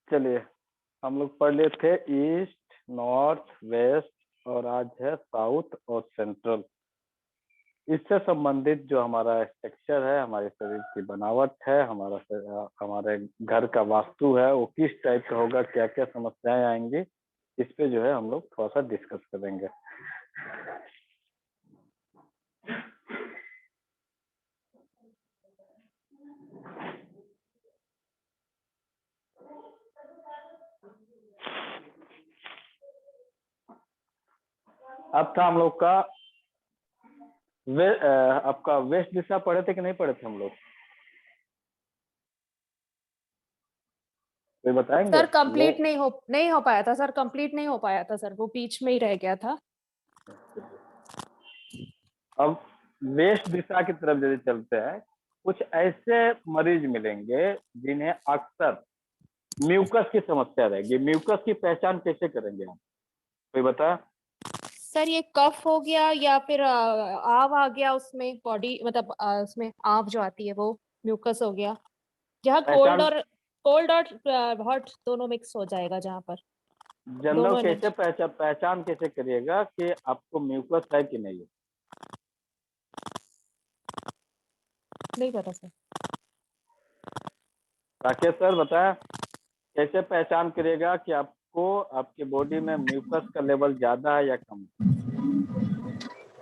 चलिए, हम लोग पढ़ लिए थे ईस्ट, नॉर्थ, वेस्ट और आज है साउथ और सेंट्रल। इससे संबंधित जो हमारा स्ट्रक्चर है, हमारे शरीर की बनावट है, हमारे घर का वास्तु है, वो किस टाइप का होगा, क्या क्या समस्याएं आएंगी, इस पे जो है हम लोग थोड़ा सा डिस्कस करेंगे। अब था हम लोग का आपका वेस्ट दिशा पढ़े थे कि नहीं पढ़े थे हम लोग? कोई बताएंगे? सर कंप्लीट नहीं हो पाया था सर, कंप्लीट नहीं हो पाया था सर, वो बीच में ही रह गया था। अब वेस्ट दिशा की तरफ यदि चलते हैं, कुछ ऐसे मरीज मिलेंगे जिन्हें अक्सर म्यूकस की समस्या रहेगी। म्यूकस की पहचान कैसे करेंगे हम, कोई बता? सर ये कफ हो गया या फिर आव आ गया उसमें, बॉडी मतलब उसमें आव जो आती है वो म्यूकस हो गया, जहाँ पहचान कोल्ड और हॉट दोनों मिक्स हो जाएगा, जहाँ पर जनरल दोनों कैसे एनर्जी। पहचान कैसे करिएगा कि आपको म्यूकस है कि नहीं है? नहीं पता सर। राकेश सर बताएं, कैसे पहचान करिएगा कि आपको आपके बॉडी में म्यूकस का लेवल ज्यादा है या कम?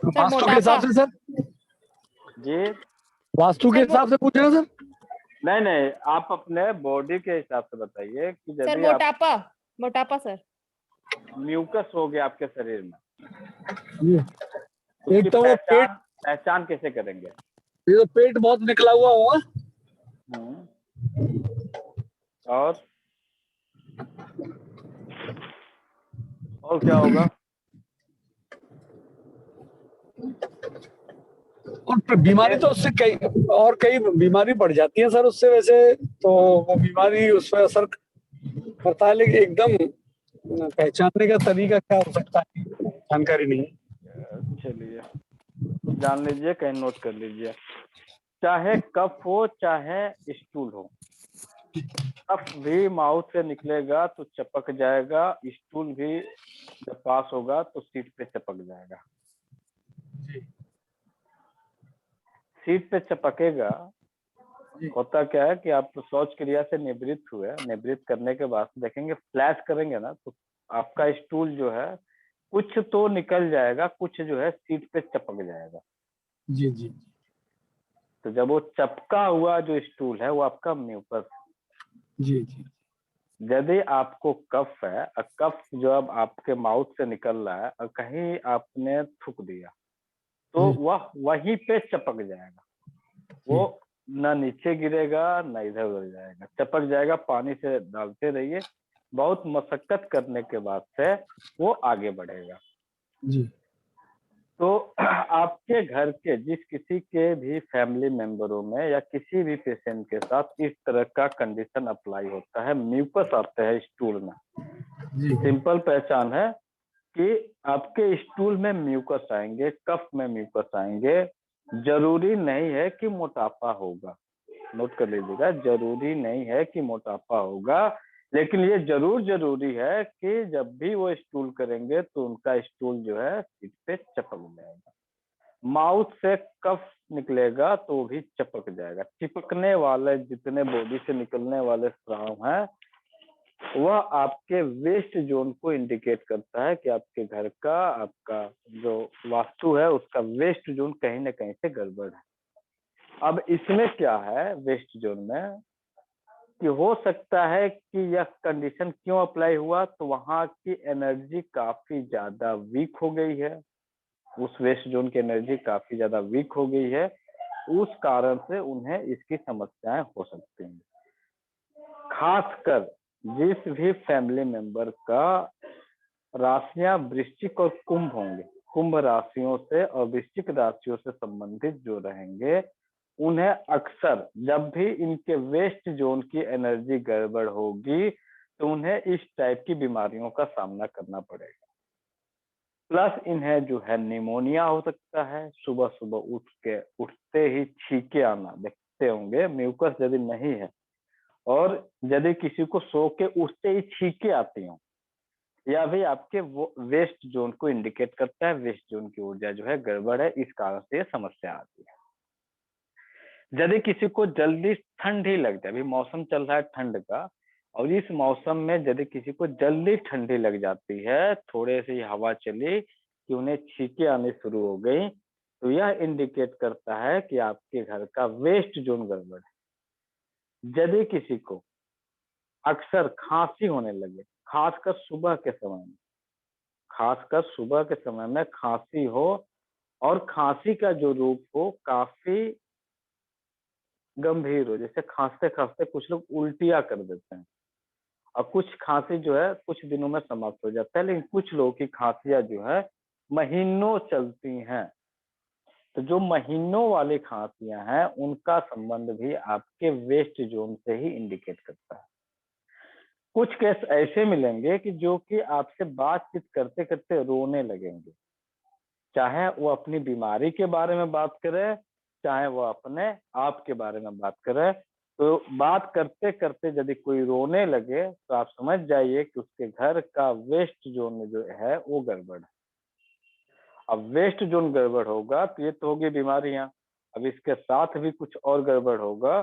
सर वास्तु के मोटापा। हिसाब से सर, जी वास्तु के सर हिसाब से पूछ रहे हैं सर। नहीं नहीं, आप अपने बॉडी के हिसाब से बताइए कि सर यदि आप मोटापा सर। म्यूकस हो गया आपके शरीर में, ये उसकी एक तो वो पेट, पहचान कैसे करेंगे? ये तो पेट बहुत निकला हुआ होगा। और क्या होगा? और बीमारी तो उससे कई बीमारी बढ़ जाती है सर उससे, वैसे तो वो बीमारी उस पर असर करता है, लेकिन एकदम पहचानने का तरीका क्या हो सकता है जानकारी नहीं है। चलिए जान लीजिए, कहीं नोट कर लीजिए। चाहे कफ हो चाहे स्टूल हो, कफ भी माउथ से निकलेगा तो चपक जाएगा, स्टूल भी जब पास होगा तो सीट पे चपक जाएगा। सीट पे चपकेगा, होता क्या है कि आप शौच क्रिया से निवृत्त हुए, निवृत्त करने के बाद देखेंगे, फ्लैश करेंगे ना, तो आपका स्टूल जो है कुछ तो निकल जाएगा, कुछ जो है सीट पे चपक जाएगा। जी जी। तो जब वो चपका हुआ जो स्टूल है वो आपका म्यूकस है। जी जी। यदि आपको कफ है और कफ जो अब आपके माउथ से निकल रहा है और कहीं आपने थूक दिया, तो वह वहीं पे चपक जाएगा। वो ना नीचे गिरेगा ना इधर उधर जाएगा, चपक जाएगा। पानी से डालते रहिए, बहुत मशक्कत करने के बाद से वो आगे बढ़ेगा। जी। तो आपके घर के जिस किसी के भी फैमिली मेंबरों में या किसी भी पेशेंट के साथ इस तरह का कंडीशन अप्लाई होता है, म्यूकस आते हैं स्टूल में, सिंपल पहचान है कि आपके स्टूल में म्यूकस आएंगे, कफ में म्यूकस आएंगे। जरूरी नहीं है कि मोटापा होगा, नोट कर लीजिएगा, जरूरी नहीं है कि मोटापा होगा, लेकिन ये जरूरी है कि जब भी वो स्टूल करेंगे तो उनका स्टूल जो है सीट पे चपक जाएगा। माउथ से कफ निकलेगा तो भी चपक जाएगा। चिपकने वाले जितने बॉडी से निकलने वाले स्राव हैं, वह आपके वेस्ट जोन को इंडिकेट करता है कि आपके घर का, आपका जो वास्तु है उसका वेस्ट जोन कहीं ना कहीं से गड़बड़ है। अब इसमें क्या है, वेस्ट जोन में कि हो सकता है कि यह कंडीशन क्यों अप्लाई हुआ, तो वहां की एनर्जी काफी ज्यादा वीक हो गई है, उस वेस्ट जोन की एनर्जी काफी ज्यादा वीक हो गई है, उस कारण से उन्हें इसकी समस्याएं हो सकती हैं। खासकर जिस भी फैमिली मेंबर का राशियां वृश्चिक और कुंभ होंगे, कुंभ राशियों से और वृश्चिक राशियों से संबंधित जो रहेंगे, उन्हें अक्सर जब भी इनके वेस्ट जोन की एनर्जी गड़बड़ होगी तो उन्हें इस टाइप की बीमारियों का सामना करना पड़ेगा। प्लस इन्हें जो है निमोनिया हो सकता है, सुबह सुबह उठते ही छींके आना देखते होंगे। म्यूकस यदि नहीं है और यदि किसी को सो के उठते ही छींके आती हो, या भी आपके वो वेस्ट जोन को इंडिकेट करता है, वेस्ट जोन की ऊर्जा जो है गड़बड़ है, इस कारण से ये समस्या आती है। यदि किसी को जल्दी ठंड ही लग जाए, अभी मौसम चल रहा है ठंड का, और इस मौसम में यदि किसी को जल्दी ठंडी लग जाती है, थोड़े से ही हवा चली कि उन्हें छींके आने शुरू हो गई, तो यह इंडिकेट करता है कि आपके घर का वेस्ट जोन गड़बड़ है। यदि किसी को अक्सर खांसी होने लगे, खासकर सुबह के समय में, खासकर सुबह के समय में खांसी हो, और खांसी का जो रूप हो काफी गंभीर हो, जैसे खांसते खांसते कुछ लोग उल्टियां कर देते हैं, और कुछ खांसी जो है कुछ दिनों में समाप्त हो जाता है, लेकिन कुछ लोगों की खांसियां जो है महीनों चलती हैं। तो जो महीनों वाली खांसियां हैं उनका संबंध भी आपके वेस्ट जोन से ही इंडिकेट करता है। कुछ केस ऐसे मिलेंगे कि जो कि आपसे बातचीत करते करते रोने लगेंगे, चाहे वो अपनी बीमारी के बारे में बात करे, चाहे वो अपने आप के बारे में बात करे। तो बात करते करते यदि कोई रोने लगे तो आप समझ जाइए कि उसके घर का वेस्ट जोन में जो है वो गड़बड़ है। अब वेस्ट जोन गड़बड़ होगा तो ये तो होगी बीमारियां, अब इसके साथ भी कुछ और गड़बड़ होगा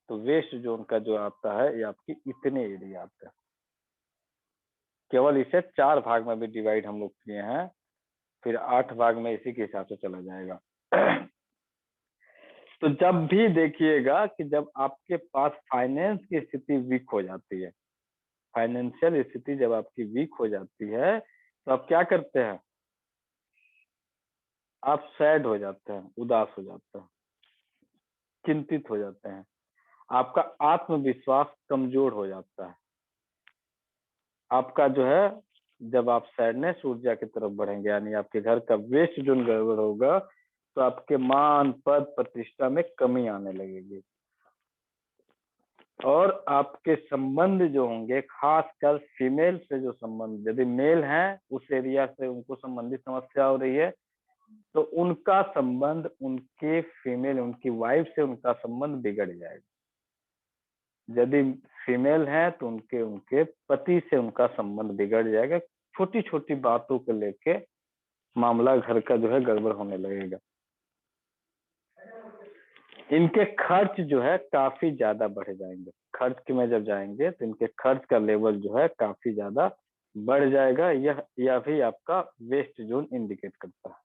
तो वेस्ट जोन का जो आता है ये आपकी इतने एरिया आता है। केवल इसे 4 भाग में भी डिवाइड हम लोग किए हैं, फिर 8 भाग में इसी के हिसाब से चला जाएगा। तो जब भी देखिएगा कि जब आपके पास फाइनेंस की स्थिति वीक हो जाती है, फाइनेंशियल स्थिति जब आपकी वीक हो जाती है, तो आप क्या करते हैं? आप सैड हो जाते हैं, उदास हो जाते हैं, चिंतित हो जाते हैं, आपका आत्मविश्वास कमजोर हो जाता है। आपका जो है जब आप सैडनेस ऊर्जा की तरफ बढ़ेंगे, यानी आपके घर का वेस्ट जोन गड़बड़ होगा, तो आपके मान पद प्रतिष्ठा में कमी आने लगेगी, और आपके संबंध जो होंगे, खासकर फीमेल से जो संबंध, यदि मेल हैं उस एरिया से उनको संबंधित समस्या हो रही है, तो उनका संबंध उनके फीमेल, उनकी वाइफ से उनका संबंध बिगड़ जाएगा। यदि फीमेल है तो उनके उनके पति से उनका संबंध बिगड़ जाएगा। छोटी छोटी बातों को लेके मामला घर का जो है गड़बड़ होने लगेगा। इनके खर्च जो है काफी ज्यादा बढ़ जाएंगे, खर्च में जब जाएंगे तो इनके खर्च का लेवल जो है काफी ज्यादा बढ़ जाएगा। यह भी आपका वेस्ट जोन इंडिकेट करता है।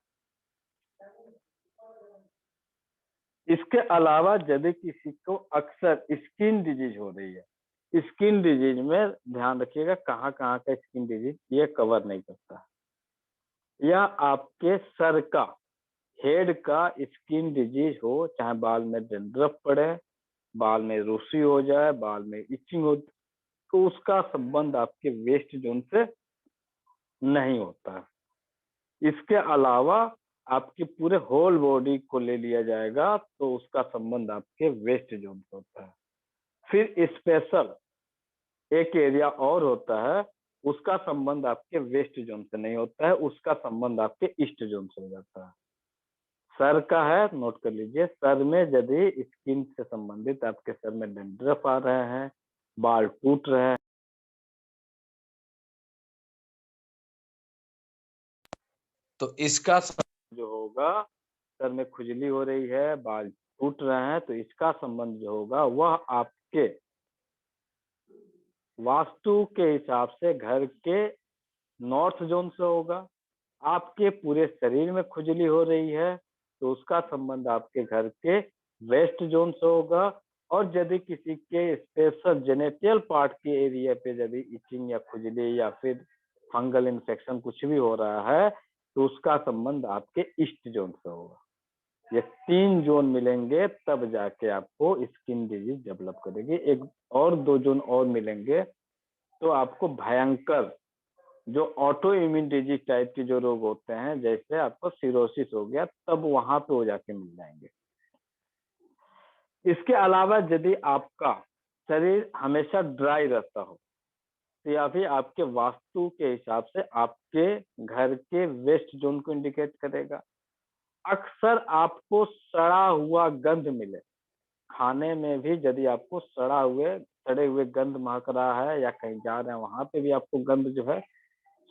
इसके अलावा यदि किसी को अक्सर स्किन डिजीज हो रही है, स्किन डिजीज में ध्यान रखिएगा कहाँ कहाँ का स्किन डिजीज ये कवर नहीं करता, या आपके सर का, हेड का स्किन डिजीज हो, चाहे बाल में डैंड्रफ पड़े, बाल में रूसी हो जाए, बाल में इचिंग हो, तो उसका संबंध आपके वेस्ट जोन से नहीं होता है। इसके अलावा आपकी पूरे होल बॉडी को ले लिया जाएगा तो उसका संबंध आपके वेस्ट जोन से होता है। फिर स्पेशल एक एरिया और होता है, उसका संबंध आपके वेस्ट जोन से नहीं होता है, उसका संबंध आपके ईस्ट जोन से हो जाता है। सर का है, नोट कर लीजिए, सर में यदि स्किन से संबंधित आपके सर में डैंड्रफ आ रहे हैं, बाल टूट रहे हैं, तो इसका जो होगा, सर में खुजली हो रही है, बाल टूट रहे हैं, तो इसका संबंध जो होगा वह आपके वास्तु के हिसाब से घर के नॉर्थ जोन से होगा। आपके पूरे शरीर में खुजली हो रही है तो उसका संबंध आपके घर के वेस्ट जोन से होगा। और यदि किसी के स्पेशल जेनेटियल पार्ट के एरिया पे यदि इचिंग या खुजली या फिर फंगल इन्फेक्शन कुछ भी हो रहा है तो उसका संबंध आपके ईस्ट जोन से होगा। ये 3 जोन मिलेंगे तब जाके आपको स्किन डिजीज डेवलप करेगी। एक और 2 जोन और मिलेंगे तो आपको भयंकर जो ऑटो इम्यून डिजीज टाइप के जो रोग होते हैं, जैसे आपको सिरोसिस हो गया, तब वहां पे हो जाके मिल जाएंगे। इसके अलावा यदि आपका शरीर हमेशा ड्राई रहता हो तो या फिर आपके वास्तु के हिसाब से आपके घर के वेस्ट जोन को इंडिकेट करेगा। अक्सर आपको सड़ा हुआ गंध मिले, खाने में भी यदि आपको सड़ा हुए सड़े हुए गंध महक रहा है, या कहीं जा रहे हैं वहां पे भी आपको गंध जो है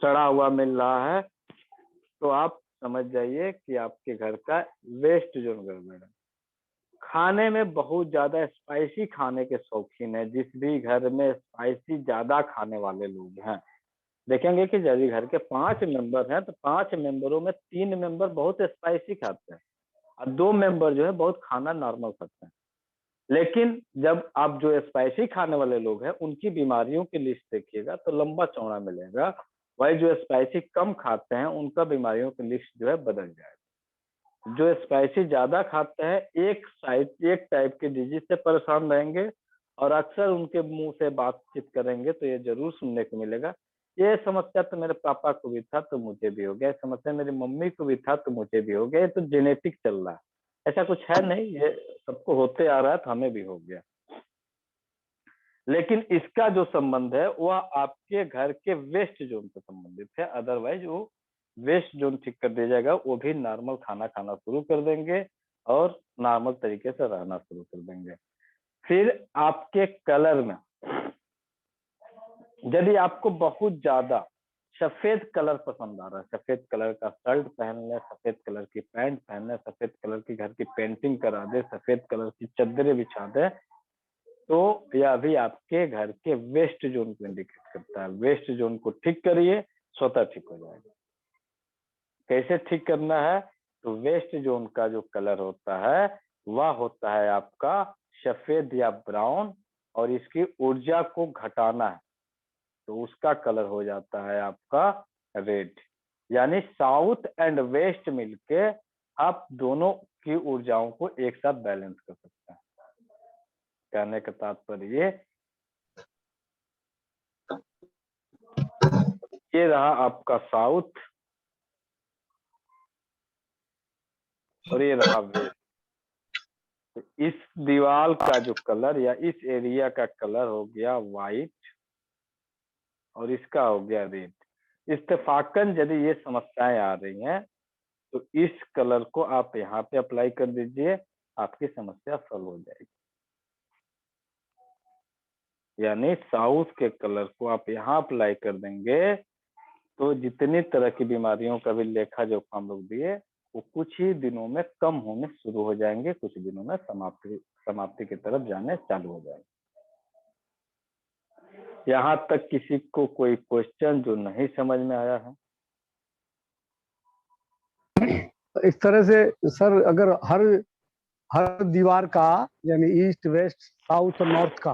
सड़ा हुआ मिल रहा है, तो आप समझ जाइए कि आपके घर का वेस्ट जोन गड़बड़ है। खाने में बहुत ज्यादा स्पाइसी खाने के शौकीन है, जिस भी घर में स्पाइसी ज्यादा खाने वाले लोग हैं, देखेंगे कि यदि घर के 5 मेंबर हैं तो 5 मेंबरों में 3 मेंबर बहुत स्पाइसी खाते हैं और 2 मेंबर जो है बहुत खाना नॉर्मल खाते हैं। लेकिन जब आप जो स्पाइसी खाने वाले लोग हैं उनकी बीमारियों की लिस्ट देखिएगा तो लंबा चौड़ा मिलेगा, वही जो स्पाइसी कम खाते हैं उनका बीमारियों की लिस्ट जो है बदल जाएगा। जो स्पाइसी ज्यादा खाते हैं एक टाइप के डिजीज से परेशान रहेंगे, और अक्सर उनके मुंह से बातचीत करेंगे तो ये जरूर सुनने को मिलेगा, ये समस्या तो मेरे पापा को भी था तो मुझे भी हो गया, समस्या मेरी मम्मी को भी था तो मुझे भी हो गया, ये तो जेनेटिक चल रहा है, ऐसा कुछ है नहीं, ये सबको होते आ रहा है तो हमें भी हो गया। लेकिन इसका जो संबंध है वह आपके घर के वेस्ट जोन से संबंधित है, अदरवाइज वो वेस्ट जोन ठीक कर दिया जाएगा, वो भी नॉर्मल खाना खाना शुरू कर देंगे और नॉर्मल तरीके से रहना शुरू कर देंगे। फिर आपके कलर में यदि आपको बहुत ज्यादा सफेद कलर पसंद आ रहा है, सफेद कलर का शर्ट पहन ले, सफेद कलर की पैंट पहन ले, सफेद कलर की घर की पेंटिंग करा दे, सफेद कलर की चद्दरें बिछा दे, तो यह भी आपके घर के वेस्ट जोन को इंडिकेट करता है। वेस्ट जोन को ठीक करिए, स्वतः ठीक हो जाएगा। कैसे ठीक करना है? तो वेस्ट जोन का जो कलर होता है वह होता है आपका सफेद या ब्राउन, और इसकी ऊर्जा को घटाना है तो उसका कलर हो जाता है आपका रेड। यानी साउथ एंड वेस्ट मिलके आप दोनों की ऊर्जाओं को एक साथ बैलेंस कर सकते हैं। कहने का तात्पर्य ये रहा आपका साउथ और ये रहा वेस्ट। तो इस दीवार का जो कलर या इस एरिया का कलर हो गया वाइट और इसका हो गया रेड। इत्तेफाकन यदि ये समस्याएं आ रही हैं तो इस कलर को आप यहाँ पे अप्लाई कर दीजिए, आपकी समस्या सॉल्व हो जाएगी। यानी साउथ के कलर को आप यहाँ अप्लाई कर देंगे तो जितनी तरह की बीमारियों का भी लेखा जो हम लोग दिए वो कुछ ही दिनों में कम होने शुरू हो जाएंगे, कुछ दिनों में समाप्ति की तरफ जाने चालू हो जाएंगे। यहाँ तक किसी को कोई क्वेश्चन जो नहीं समझ में आया है? इस तरह से सर अगर हर दीवार का यानी ईस्ट वेस्ट साउथ और नॉर्थ का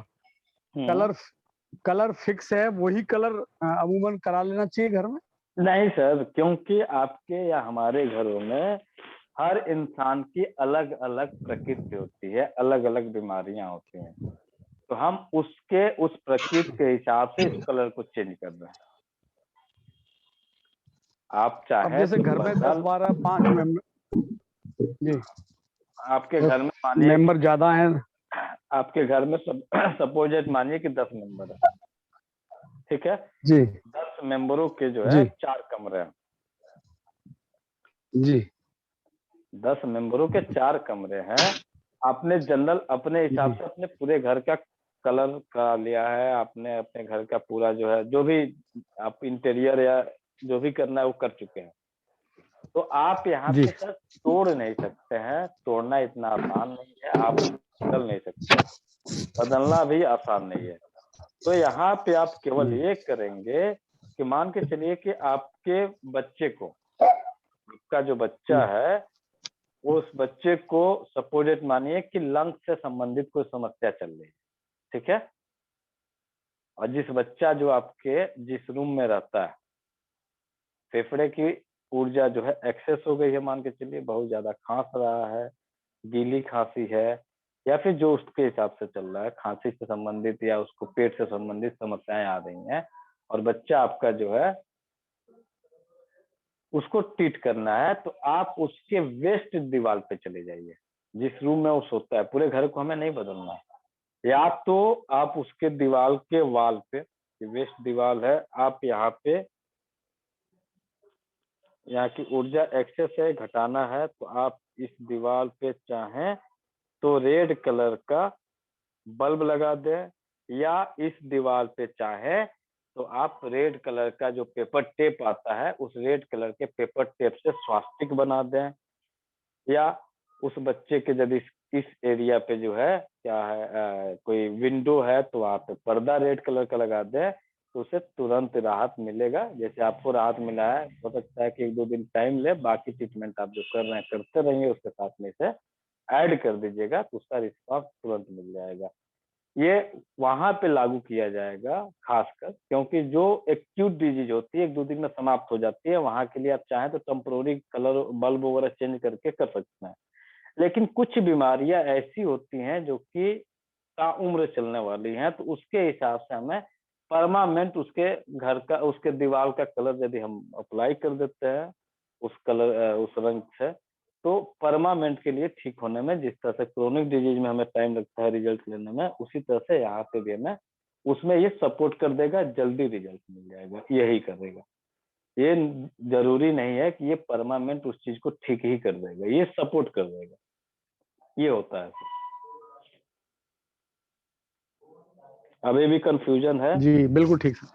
कलर फिक्स है, वही कलर अमूमन करा लेना चाहिए घर में? नहीं सर, क्योंकि आपके या हमारे घरों में हर इंसान की अलग अलग प्रकृति होती है, अलग अलग बीमारियां होती हैं, तो हम उस प्रकृति के हिसाब से इस कलर को चेंज कर रहे हैं। आप चाहे जैसे घर में 10 12 5 मेंबर जी, आपके घर में मानिए मेंबर ज्यादा हैं, आपके घर में सपोजेट मानिए कि 10 मेंबर है, ठीक है जी। 10 मेंबरों के जो है 4 कमरे हैं जी। 10 मेंबरों के 4 कमरे हैं। आपने जनरल अपने हिसाब से अपने पूरे घर का कलर करा लिया है, आपने अपने घर का पूरा जो है जो भी आप इंटीरियर या जो भी करना है वो कर चुके हैं, तो आप यहाँ पे सर तोड़ नहीं सकते हैं, तोड़ना इतना आसान नहीं है, आप बदल नहीं सकते, बदलना भी आसान नहीं है। तो यहाँ पे आप केवल ये करेंगे कि मान के चलिए कि आपके बच्चे को, आपका जो बच्चा है उस बच्चे को सपोजेट मानिए कि लंग्स से संबंधित कोई समस्या चल रही है, ठीक है, और जिस बच्चा जो आपके जिस रूम में रहता है फेफड़े की ऊर्जा जो है एक्सेस हो गई है, मान के चलिए बहुत ज्यादा खांस रहा है, गीली खांसी है, या फिर जो उसके हिसाब से चल रहा है, खांसी से संबंधित या उसको पेट से संबंधित समस्याएं आ रही हैं, और बच्चा आपका जो है उसको ट्रीट करना है, तो आप उसके वेस्ट दीवार पे चले जाइए, जिस रूम में वो सोता है। पूरे घर को हमें नहीं बदलना है, या तो आप उसके दीवार के वाल पे, वेस्ट दीवार है, आप यहाँ पे यहाँ की ऊर्जा एक्सेस है, घटाना है, तो आप इस दीवार पे चाहें तो रेड कलर का बल्ब लगा दें, या इस दीवार पे चाहे तो आप रेड कलर का जो पेपर टेप आता है उस रेड कलर के पेपर टेप से स्वास्तिक बना दें, या उस बच्चे के यदि इस एरिया पे जो है क्या है कोई विंडो है तो वहां पे पर्दा रेड कलर का लगा दें, तो उसे तुरंत राहत मिलेगा। जैसे आपको राहत मिला है, हो सकता है कि 1-2 दिन टाइम ले, बाकी ट्रीटमेंट आप जो कर रहे हैं करते रहिए, उसके साथ में इसे ऐड कर दीजिएगा तो उसका रिस्पॉन्स तुरंत मिल जाएगा। ये वहां पे लागू किया जाएगा खासकर, क्योंकि जो एक्यूट डिजीज होती है 1-2 दिन में समाप्त हो जाती है, वहां के लिए आप चाहें तो टेम्पोररी कलर बल्ब वगैरह चेंज करके कर सकते हैं। लेकिन कुछ बीमारियां ऐसी होती हैं जो कि ताउम्र चलने वाली हैं, तो उसके हिसाब से हमें परमानेंट उसके घर का उसके दीवार का कलर यदि हम अप्लाई कर देते हैं उस कलर उस रंग से, तो परमानेंट के लिए ठीक होने में, जिस तरह से क्रोनिक डिजीज में हमें टाइम लगता है रिजल्ट लेने में, उसी तरह से यहाँ पे भी हमें उसमें ये सपोर्ट कर देगा, जल्दी रिजल्ट मिल जाएगा, यही करेगा। ये जरूरी नहीं है कि ये परमानेंट उस चीज को ठीक ही कर देगा, ये सपोर्ट कर देगा, ये होता है। अभी भी कंफ्यूजन है? जी बिल्कुल ठीक है।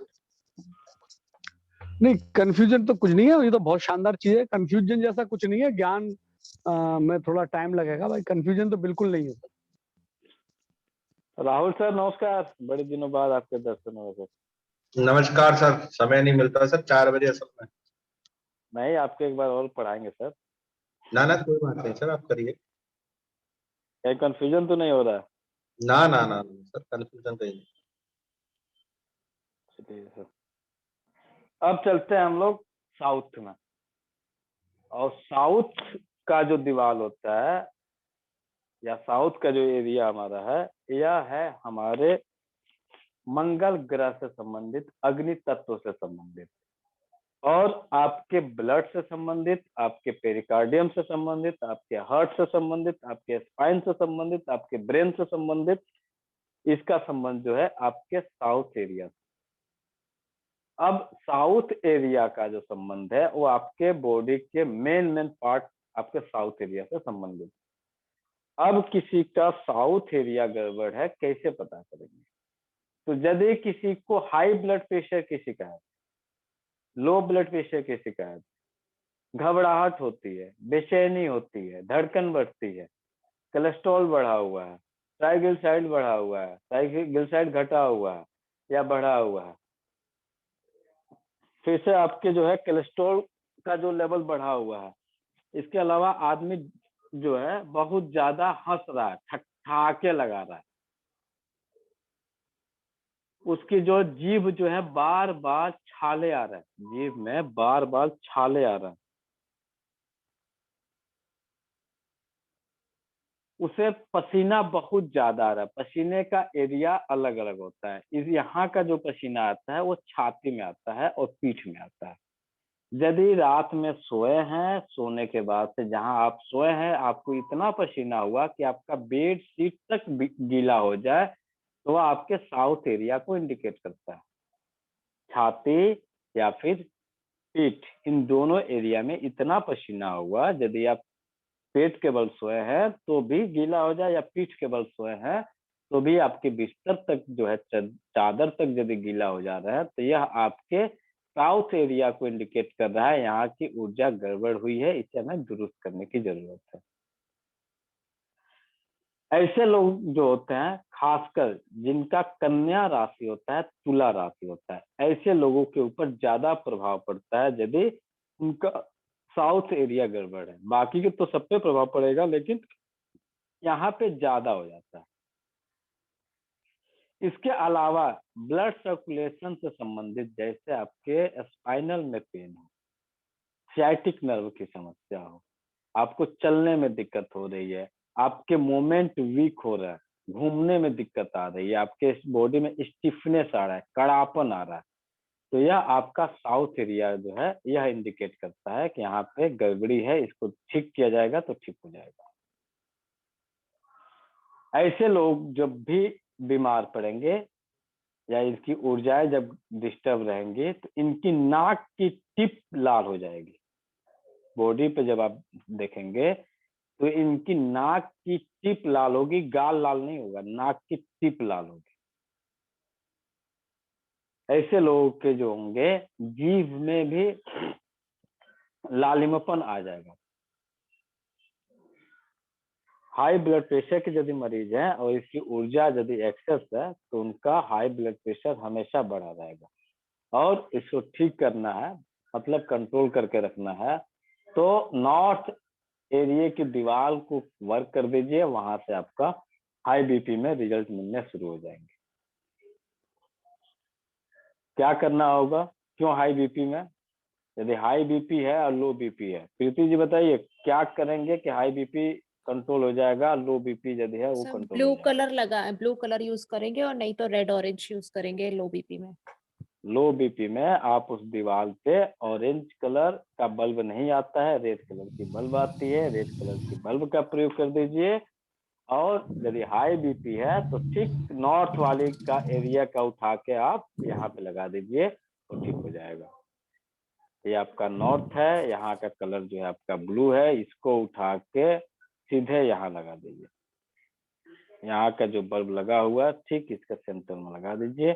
नहीं, कंफ्यूजन तो कुछ नहीं है, ये तो बहुत शानदार चीज है। कंफ्यूजन जैसा कुछ नहीं है, ज्ञान में थोड़ा टाइम लगेगा भाई, कंफ्यूजन तो बिल्कुल नहीं है। राहुल सर नमस्कार, बड़े दिनों बाद आपके दर्शन हुए सर। नमस्कार सर, समय नहीं मिलता सर, 4 बजे असल में। नहीं, आपको एक बार और पढ़ाएंगे सर। ना ना, कोई बात नहीं सर, आप करिए। कहीं कंफ्यूजन तो नहीं हो रहा है? ना ना ना ना सर, कंफ्यूजन कहीं नहीं। चलिए सर, अब चलते हैं हम लोग साउथ में। और साउथ का जो दीवार होता है या साउथ का जो एरिया हमारा है, यह है हमारे मंगल ग्रह से संबंधित, अग्नि तत्व से संबंधित, और आपके ब्लड से संबंधित, आपके पेरिकार्डियम से संबंधित, आपके हार्ट से संबंधित, आपके स्पाइन से संबंधित, आपके ब्रेन से संबंधित। इसका संबंध जो है आपके साउथ एरिया से। अब साउथ एरिया का जो संबंध है वो आपके बॉडी के मेन पार्ट आपके साउथ एरिया से संबंधित। अब किसी का साउथ एरिया गड़बड़ है, कैसे पता करेंगे? तो यदि किसी को हाई ब्लड प्रेशर की शिकायत, लो ब्लड प्रेशर की शिकायत, घबराहट होती है, बेचैनी होती है, धड़कन बढ़ती है, कोलेस्ट्रॉल बढ़ा हुआ है, ट्राइग्लिसराइड बढ़ा हुआ है, ट्राइग्लिसराइड घटा हुआ है या बढ़ा हुआ है, फिर से आपके जो है कोलेस्ट्रॉल का जो लेवल बढ़ा हुआ है, इसके अलावा आदमी जो है बहुत ज्यादा हंस रहा है, ठहाके लगा रहा है, उसकी जो जीभ जो है बार बार छाले आ रहा है, जीभ में बार बार छाले आ रहा है, उसे पसीना बहुत ज्यादा आ रहा है। पसीने का एरिया अलग अलग होता है। इस यहाँ का जो पसीना आता है वो छाती में आता है और पीठ में आता है। यदि रात में सोए हैं, सोने के बाद से जहां आप सोए हैं आपको इतना पसीना हुआ कि आपका बेड शीट तक गीला हो जाए, तो वह आपके साउथ एरिया को इंडिकेट करता है। छाती या फिर पीठ, इन दोनों एरिया में इतना पसीना हुआ, यदि आप पेट के बल सोए हैं तो भी गीला हो जाए, या पीठ के बल सोए हैं तो भी आपके बिस्तर तक जो है चादर तक यदि गीला हो जा रहा है, तो यह आपके साउथ एरिया को इंडिकेट कर रहा है यहाँ की ऊर्जा गड़बड़ हुई है, इसे हमें दुरुस्त करने की जरूरत है। ऐसे लोग जो होते हैं, खासकर जिनका कन्या राशि होता है, तुला राशि होता है, ऐसे लोगों के ऊपर ज्यादा प्रभाव पड़ता है यदि उनका साउथ एरिया गड़बड़ है। बाकी के तो सब पे प्रभाव पड़ेगा, लेकिन यहाँ पे ज्यादा हो जाता है। इसके अलावा ब्लड सर्कुलेशन से संबंधित, जैसे आपके स्पाइनल में पेन हो, सियाटिक नर्व की समस्या हो, आपको चलने में दिक्कत हो रही है, आपके मूवमेंट वीक हो रहा है, घूमने में दिक्कत आ रही है, आपके बॉडी में स्टिफनेस आ रहा है, कड़ापन आ रहा है, तो यह आपका साउथ एरिया जो है यह इंडिकेट करता है कि यहाँ पे गड़बड़ी है, इसको ठीक किया जाएगा तो ठीक हो जाएगा। ऐसे लोग जब भी बीमार पड़ेंगे या इनकी ऊर्जाएं जब डिस्टर्ब रहेंगी, तो इनकी नाक की टिप लाल हो जाएगी। बॉडी पे जब आप देखेंगे तो इनकी नाक की टिप लाल होगी, गाल लाल नहीं होगा, नाक की टिप लाल होगी। ऐसे लोगों के जो होंगे जीभ में भी लालिमापन आ जाएगा। हाई ब्लड प्रेशर के यदि मरीज हैं और इसकी ऊर्जा यदि एक्सेस है तो उनका हाई ब्लड प्रेशर हमेशा बढ़ा रहेगा और इसको ठीक करना है, मतलब कंट्रोल करके रखना है, तो नॉर्थ एरिया की दीवार को वर्क कर दीजिए, वहां से आपका हाई बीपी में रिजल्ट मिलने शुरू हो जाएंगे। क्या करना होगा? क्यों हाई बीपी में? यदि हाई बीपी है और लो बीपी है, प्रीति जी बताइए क्या करेंगे कि हाई बीपी कंट्रोल हो जाएगा, लो बीपी यदि है वो कंट्रोल हो ब्लू जाएगा? कलर ब्लू कलर यूज करेंगे और नहीं तो रेड ऑरेंज यूज करेंगे लो बीपी में। लो बीपी में आप उस दीवार पे ऑरेंज कलर का बल्ब नहीं आता है, रेड कलर की बल्ब आती है, रेड कलर की बल्ब का प्रयोग कर दीजिए। और यदि हाई बीपी है तो ठीक नॉर्थ वाली का एरिया का उठा के आप यहाँ पे लगा दीजिए तो ठीक हो जाएगा। ये आपका नॉर्थ है, यहाँ का कलर जो है आपका ब्लू है, इसको उठा के सीधे यहाँ लगा दीजिए। यहाँ का जो बल्ब लगा हुआ है ठीक इसके सेंटर में लगा दीजिए।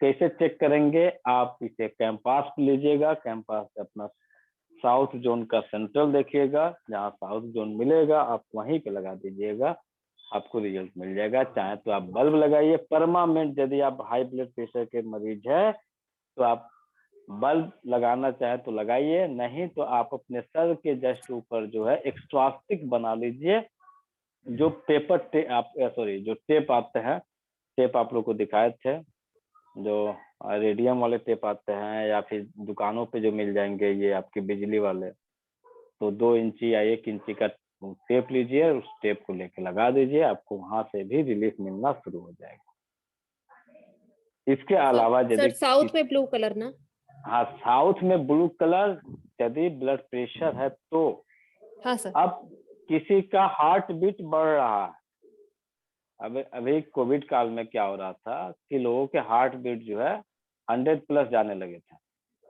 कैसे चेक करेंगे? आप इसे कैंपास पे लीजिएगा, कैंपास से अपना साउथ जोन का सेंट्रल देखिएगा, जहाँ साउथ जोन मिलेगा आप वहीं पे लगा दीजिएगा, आपको रिजल्ट मिल जाएगा। चाहे तो आप बल्ब लगाइए परमानेंट, यदि आप हाई ब्लड प्रेशर के मरीज है तो आप बल्ब लगाना चाहे तो लगाइए, नहीं तो आप अपने सर के जस्ट ऊपर जो है एक स्वास्तिक बना लीजिए। जो पेपर टेप आप सॉरी जो टेप आते हैं, टेप आप लोग को दिखाए थे, जो रेडियम वाले टेप आते हैं या फिर दुकानों पे जो मिल जाएंगे ये आपके बिजली वाले, तो 2 इंची या 1 इंची का टेप लीजिए, उस टेप को लेके लगा दीजिए, आपको वहां से भी रिलीफ मिलना शुरू हो जाएगा। इसके अलावा सर यदि साउथ में ब्लू कलर ना? हाँ, साउथ में ब्लू कलर यदि ब्लड प्रेशर है तो। हाँ सर। अब किसी का हार्ट बीट बढ़ रहा है, अभी कोविड काल में क्या हो रहा था कि लोगों के हार्ट बीट जो है 100 प्लस जाने लगे थे,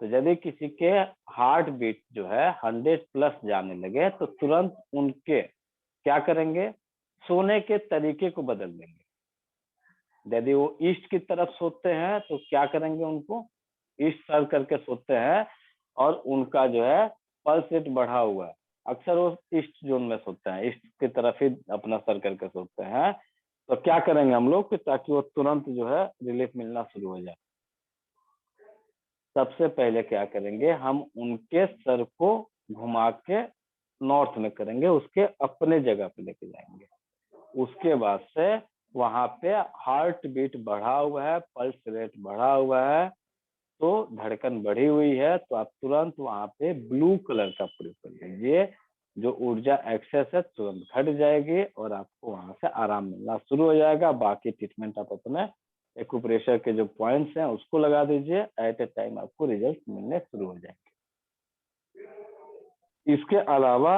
तो यदि किसी के हार्ट बीट जो है 100 प्लस जाने लगे तो तुरंत उनके क्या करेंगे? सोने के तरीके को बदल देंगे। यदि वो ईस्ट की तरफ सोते हैं तो क्या करेंगे? उनको ईस्ट सर करके सोते हैं और उनका जो है पल्स रेट बढ़ा हुआ है, अक्सर वो ईस्ट जोन में सोते हैं, ईस्ट की तरफ ही अपना सर करके सोते हैं, तो क्या करेंगे हम लोग कि ताकि वो तुरंत जो है रिलीफ मिलना शुरू हो जाए? सबसे पहले क्या करेंगे? हम उनके सर को घुमा के नॉर्थ में करेंगे, उसके अपने जगह पे लेके जाएंगे। उसके बाद से वहां पे हार्ट बीट बढ़ा हुआ है, पल्स रेट बढ़ा हुआ है, तो धड़कन बढ़ी हुई है, तो आप तुरंत वहां पे ब्लू कलर का प्रयोग कर लीजिए। जो ऊर्जा एक्सेस है तुरंत घट जाएगी और आपको वहां से आराम मिलना शुरू हो जाएगा। बाकी ट्रीटमेंट आप अपने एक्यूप्रेशर के जो पॉइंट्स हैं उसको लगा दीजिए, एट ए टाइम आपको रिजल्ट मिलने शुरू हो जाएंगे। इसके अलावा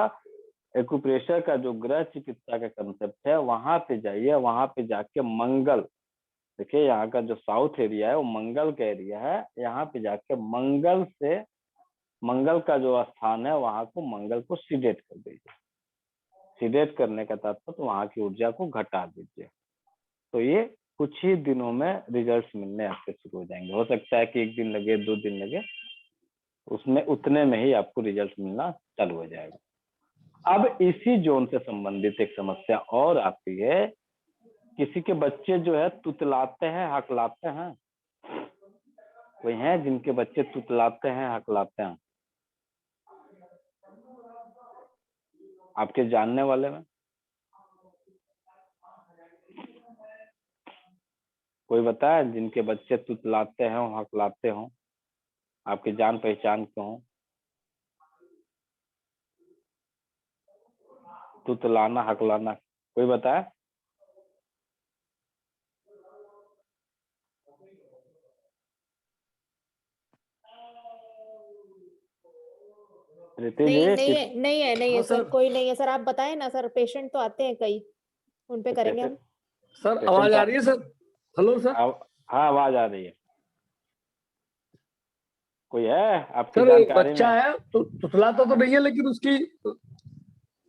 एक्यूप्रेशर का जो गृह चिकित्सा का कंसेप्ट है, वहां पे जाइए, वहां पे जाके मंगल, देखिए यहाँ का जो साउथ एरिया है वो मंगल का एरिया है, यहाँ पे जाके मंगल से, मंगल का जो स्थान है वहां को मंगल को सीडेट कर दीजिए। सीडेट करने का तात्पर्य वहां की ऊर्जा को घटा दीजिए, तो ये कुछ ही दिनों में रिजल्ट्स मिलने आपके शुरू हो जाएंगे। हो सकता है कि 1 दिन लगे, 2 दिन लगे, उसमें उतने में ही आपको रिजल्ट मिलना चालू हो जाएगा। अब इसी जोन से संबंधित एक समस्या और आती है, किसी के बच्चे जो है तुतलाते हैं, हकलाते हैं। कोई हैं जिनके बच्चे तुतलाते हैं, हकलाते हैं आपके जानने वाले में? कोई बताए जिनके बच्चे तुतलाते हैं, हकलाते हों, आपकी जान पहचान के हों? तुतलाना, हकलाना, कोई बताए? रिति जी नहीं है हाँ सर, सर। कोई नहीं है सर, आप बताएं ना सर, पेशेंट तो आते हैं कई, उन पे करेंगे हम। सर आवाज आ रही है सर? Hello sir. हाँ आवाज आ रही है। कोई है आपकी सर एक जानकारी बच्चा में? है, तो तुतलाता तो नहीं है लेकिन उसकी,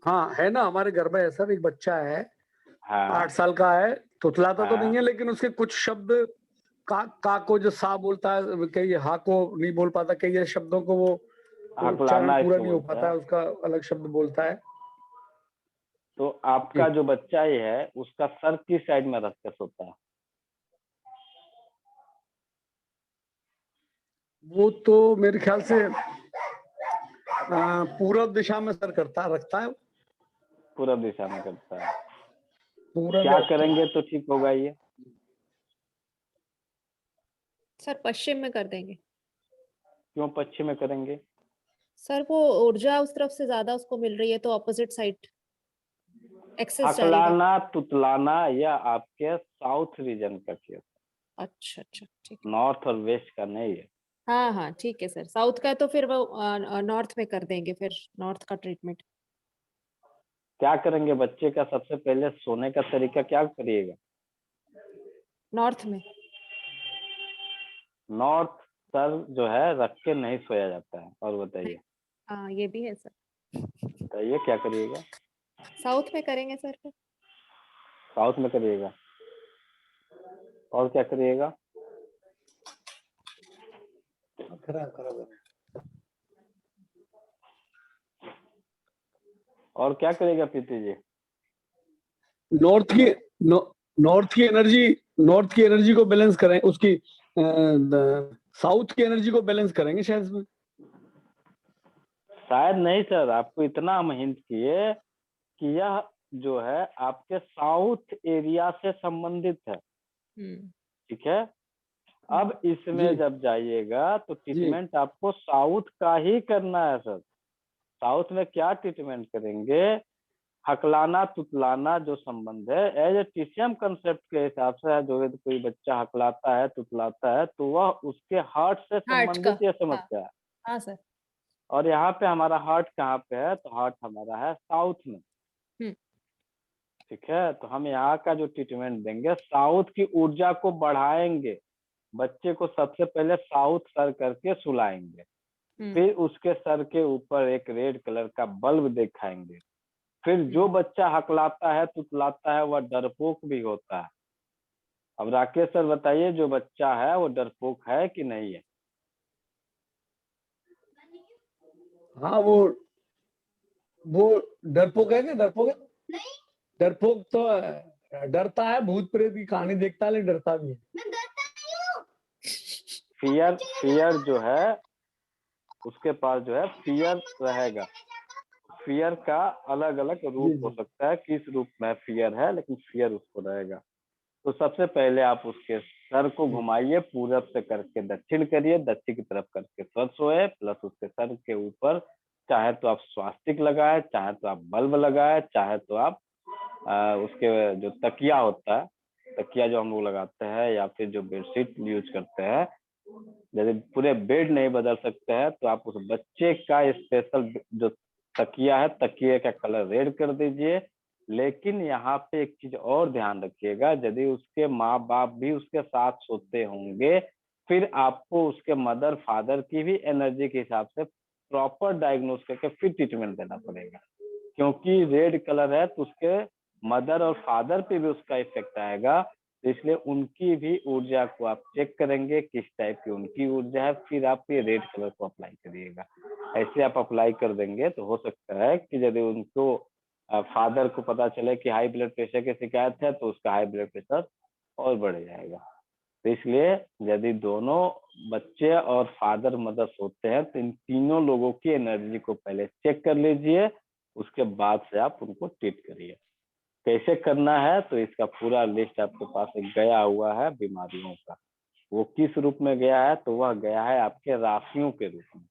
हाँ है ना, हमारे घर में है सर, एक बच्चा है, हाँ 8 साल का है, तुतलाता तो हाँ नहीं है लेकिन उसके कुछ शब्द का को जो सा बोलता है, कई हा को नहीं बोल पाता, कई शब्दों को वो उच्चारण हकलाना पूरा इसको नहीं हो बोलता पाता है, है। उसका अलग शब्द बोलता है। तो आपका जी। जो बच्चा ही है उसका सर किस साइड में रख के सोता है? वो तो मेरे ख्याल से पूरब दिशा में सर रखता है। पूरब दिशा में करता है। पूरब क्या करेंगे तो ठीक होगा ये? सर पश्चिम में कर देंगे। क्यों पश्चिम में करेंगे? सर वो ऊर्जा उस तरफ से ज्यादा उसको मिल रही है, तो ऑपोजिट साइड एक्सेस जा रही है। हकलाना तुतलाना या आपके साउथ रीजन का केस, अच्छा अच्छा, ठीक है। नॉर्थ और वेस्ट का नहीं है। हाँ हाँ ठीक है सर, साउथ का है तो फिर वो नॉर्थ में कर देंगे, फिर नॉर्थ का ट्रीटमेंट। क्या करेंगे बच्चे का? सबसे पहले सोने का तरीका क्या करिएगा? नॉर्थ में। नॉर्थ सर जो है रख के नहीं सोया जाता है। और बताइए हाँ ये भी है सर। बताइए क्या करिएगा? साउथ में करेंगे सर फिर। साउथ में करिएगा। और क्या करिएगा? और क्या करेगा प्रीति जी? नॉर्थ की नॉर्थ की एनर्जी को बैलेंस करें, उसकी साउथ की एनर्जी को बैलेंस करेंगे शायद इसमें। शायद नहीं सर, आपको इतना हम हिंट किए कि यह जो है आपके साउथ एरिया से संबंधित है। ठीक है। अब इसमें जी। जब जाइएगा तो जी। ट्रीटमेंट आपको साउथ का ही करना है सर। साउथ में क्या ट्रीटमेंट करेंगे? हकलाना तुतलाना जो संबंध है एज ए टीसीएम कंसेप्ट के हिसाब से है, जो यदि कोई बच्चा हकलाता है तुतलाता है तो वह उसके हार्ट से हार्ट का। संबंधित ये हाँ समस्या है। हाँ सर। और यहाँ पे हमारा हार्ट कहाँ पे है? तो हार्ट हमारा है साउथ में। हम्म। ठीक है। तो हम यहाँ का जो ट्रीटमेंट देंगे साउथ की ऊर्जा को बढ़ाएंगे। बच्चे को सबसे पहले साउथ सर करके सुलाएंगे, फिर उसके सर के ऊपर एक रेड कलर का बल्ब दिखाएंगे। फिर जो बच्चा हकलाता है तुतलाता है वह डरपोक भी होता है। अब राकेश सर बताइए, जो बच्चा है वो डरपोक है कि नहीं है? हाँ वो डरपोक है क्या? डरपोक है? नहीं, डरपोक तो डरता है, भूत प्रेत की कहानी देखता है लेकिन डरता भी है। मैं डरता नहीं हूँ। फियर जो है उसके पास जो है फियर रहेगा। फियर का अलग अलग रूप हो सकता है, किस रूप में फियर है, लेकिन फियर उसको रहेगा। तो सबसे पहले आप उसके सर को घुमाइए, पूरब से करके दक्षिण करिए, दक्षिण की तरफ करके सर सोए, प्लस उसके सर के ऊपर चाहे तो आप स्वास्तिक लगाए, चाहे तो आप बल्ब लगाए, चाहे तो आप उसके जो तकिया होता है, तकिया जो हम लोग लगाते हैं, या फिर जो बेडशीट यूज करते हैं, यदि पूरे बेड नहीं बदल सकते हैं तो आप उस बच्चे का स्पेशल जो तकिया है, तकिए का कलर रेड कर दीजिए। लेकिन यहाँ पे एक चीज और ध्यान रखिएगा, यदि उसके माँ बाप भी उसके साथ सोते होंगे, फिर आपको उसके मदर फादर की भी एनर्जी के हिसाब से प्रॉपर डायग्नोस करके फिर ट्रीटमेंट देना पड़ेगा। क्योंकि रेड कलर है तो उसके मदर और फादर पे भी उसका इफेक्ट आएगा। तो इसलिए उनकी भी ऊर्जा को आप चेक करेंगे, किस टाइप की उनकी ऊर्जा है, फिर आप ये रेड कलर को अप्लाई करिएगा। ऐसे आप अप्लाई कर देंगे तो हो सकता है कि यदि उनको फादर को पता चले कि हाई ब्लड प्रेशर की शिकायत है तो उसका हाई ब्लड प्रेशर और बढ़ जाएगा। तो इसलिए यदि दोनों बच्चे और फादर मदर सोते हैं तो इन तीनों लोगों की एनर्जी को पहले चेक कर लीजिए, उसके बाद से आप उनको ट्रीट करिए। कैसे करना है तो इसका पूरा लिस्ट आपके पास एक गया हुआ है बीमारियों का। वो किस रूप में गया है? तो वह गया है आपके राशियों के रूप में।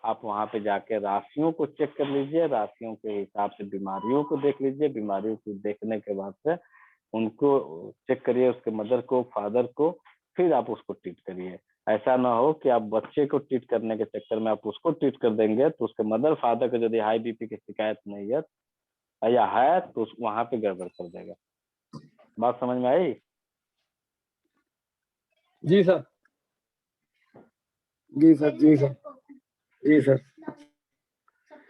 आप वहां पे जाके राशियों को चेक कर लीजिए, राशियों के हिसाब से बीमारियों को देख लीजिए, बीमारियों को देखने के बाद से उनको चेक करिए, उसके मदर को फादर को, फिर आप उसको ट्रीट करिए। ऐसा ना हो कि आप बच्चे को ट्रीट करने के चक्कर में आप उसको ट्रीट कर देंगे तो उसके मदर फादर को यदि हाई बीपी की शिकायत नहीं है या है तो वहां पे गड़बड़ कर देगा। बात समझ में आई? जी सर, जी सर, जी सर, जी सर।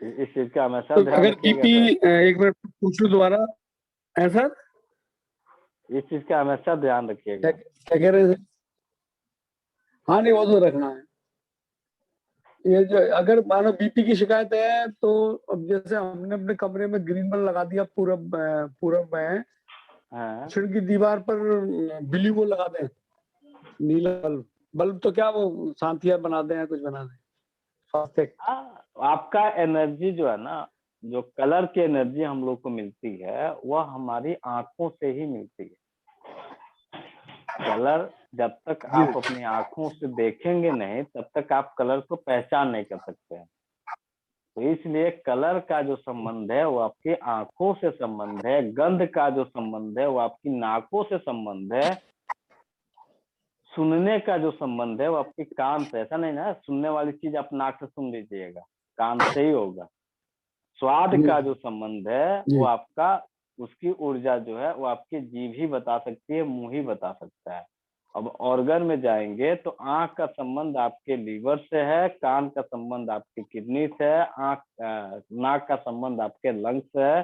इस चीज का हमेशा तो ध्यान अगर रखिएगा बीपी, सर। एक मिनट पूछ लूं दोबारा, है सर? इस चीज का हमेशा ध्यान क्या रखिएगा। क्या कह रहे हैं सर? हाँ नहीं वो तो रखना है। ये जो अगर मानो बीपी की शिकायत है तो अब जैसे हमने अपने कमरे में ग्रीन बल्ब लगा दिया पूरब पूरब में, हाँ दक्षिण की दीवार पर ब्लू वो लगा दें, नीला बल्ब। बल्ब तो क्या वो शांतिया बना दें या कुछ बना दें, स्वास्थ्य। आपका एनर्जी जो है ना, जो कलर की एनर्जी हम लोग को मिलती है वह हमारी आंखों से ही मिलती है। कलर जब तक जी आप अपनी आंखों से देखेंगे नहीं तब तक आप कलर को पहचान नहीं कर सकते हैं। तो इसलिए कलर का जो संबंध है वो आपकी आंखों से संबंध है, गंध का जो संबंध है वो आपकी नाकों से संबंध है, सुनने का जो संबंध है वो आपके कान से। ऐसा नहीं ना सुनने वाली चीज आप नाक से सुन लीजिएगा, कान से ही होगा। स्वाद जी का जो संबंध है वो जी आपका, उसकी ऊर्जा जो है वो आपकी जीभ ही बता सकती है, मुंह ही बता सकता है। अब ऑर्गन में जाएंगे तो आंख का संबंध आपके लीवर से है, कान का संबंध आपकी किडनी से है, नाक का संबंध आपके लंग से है,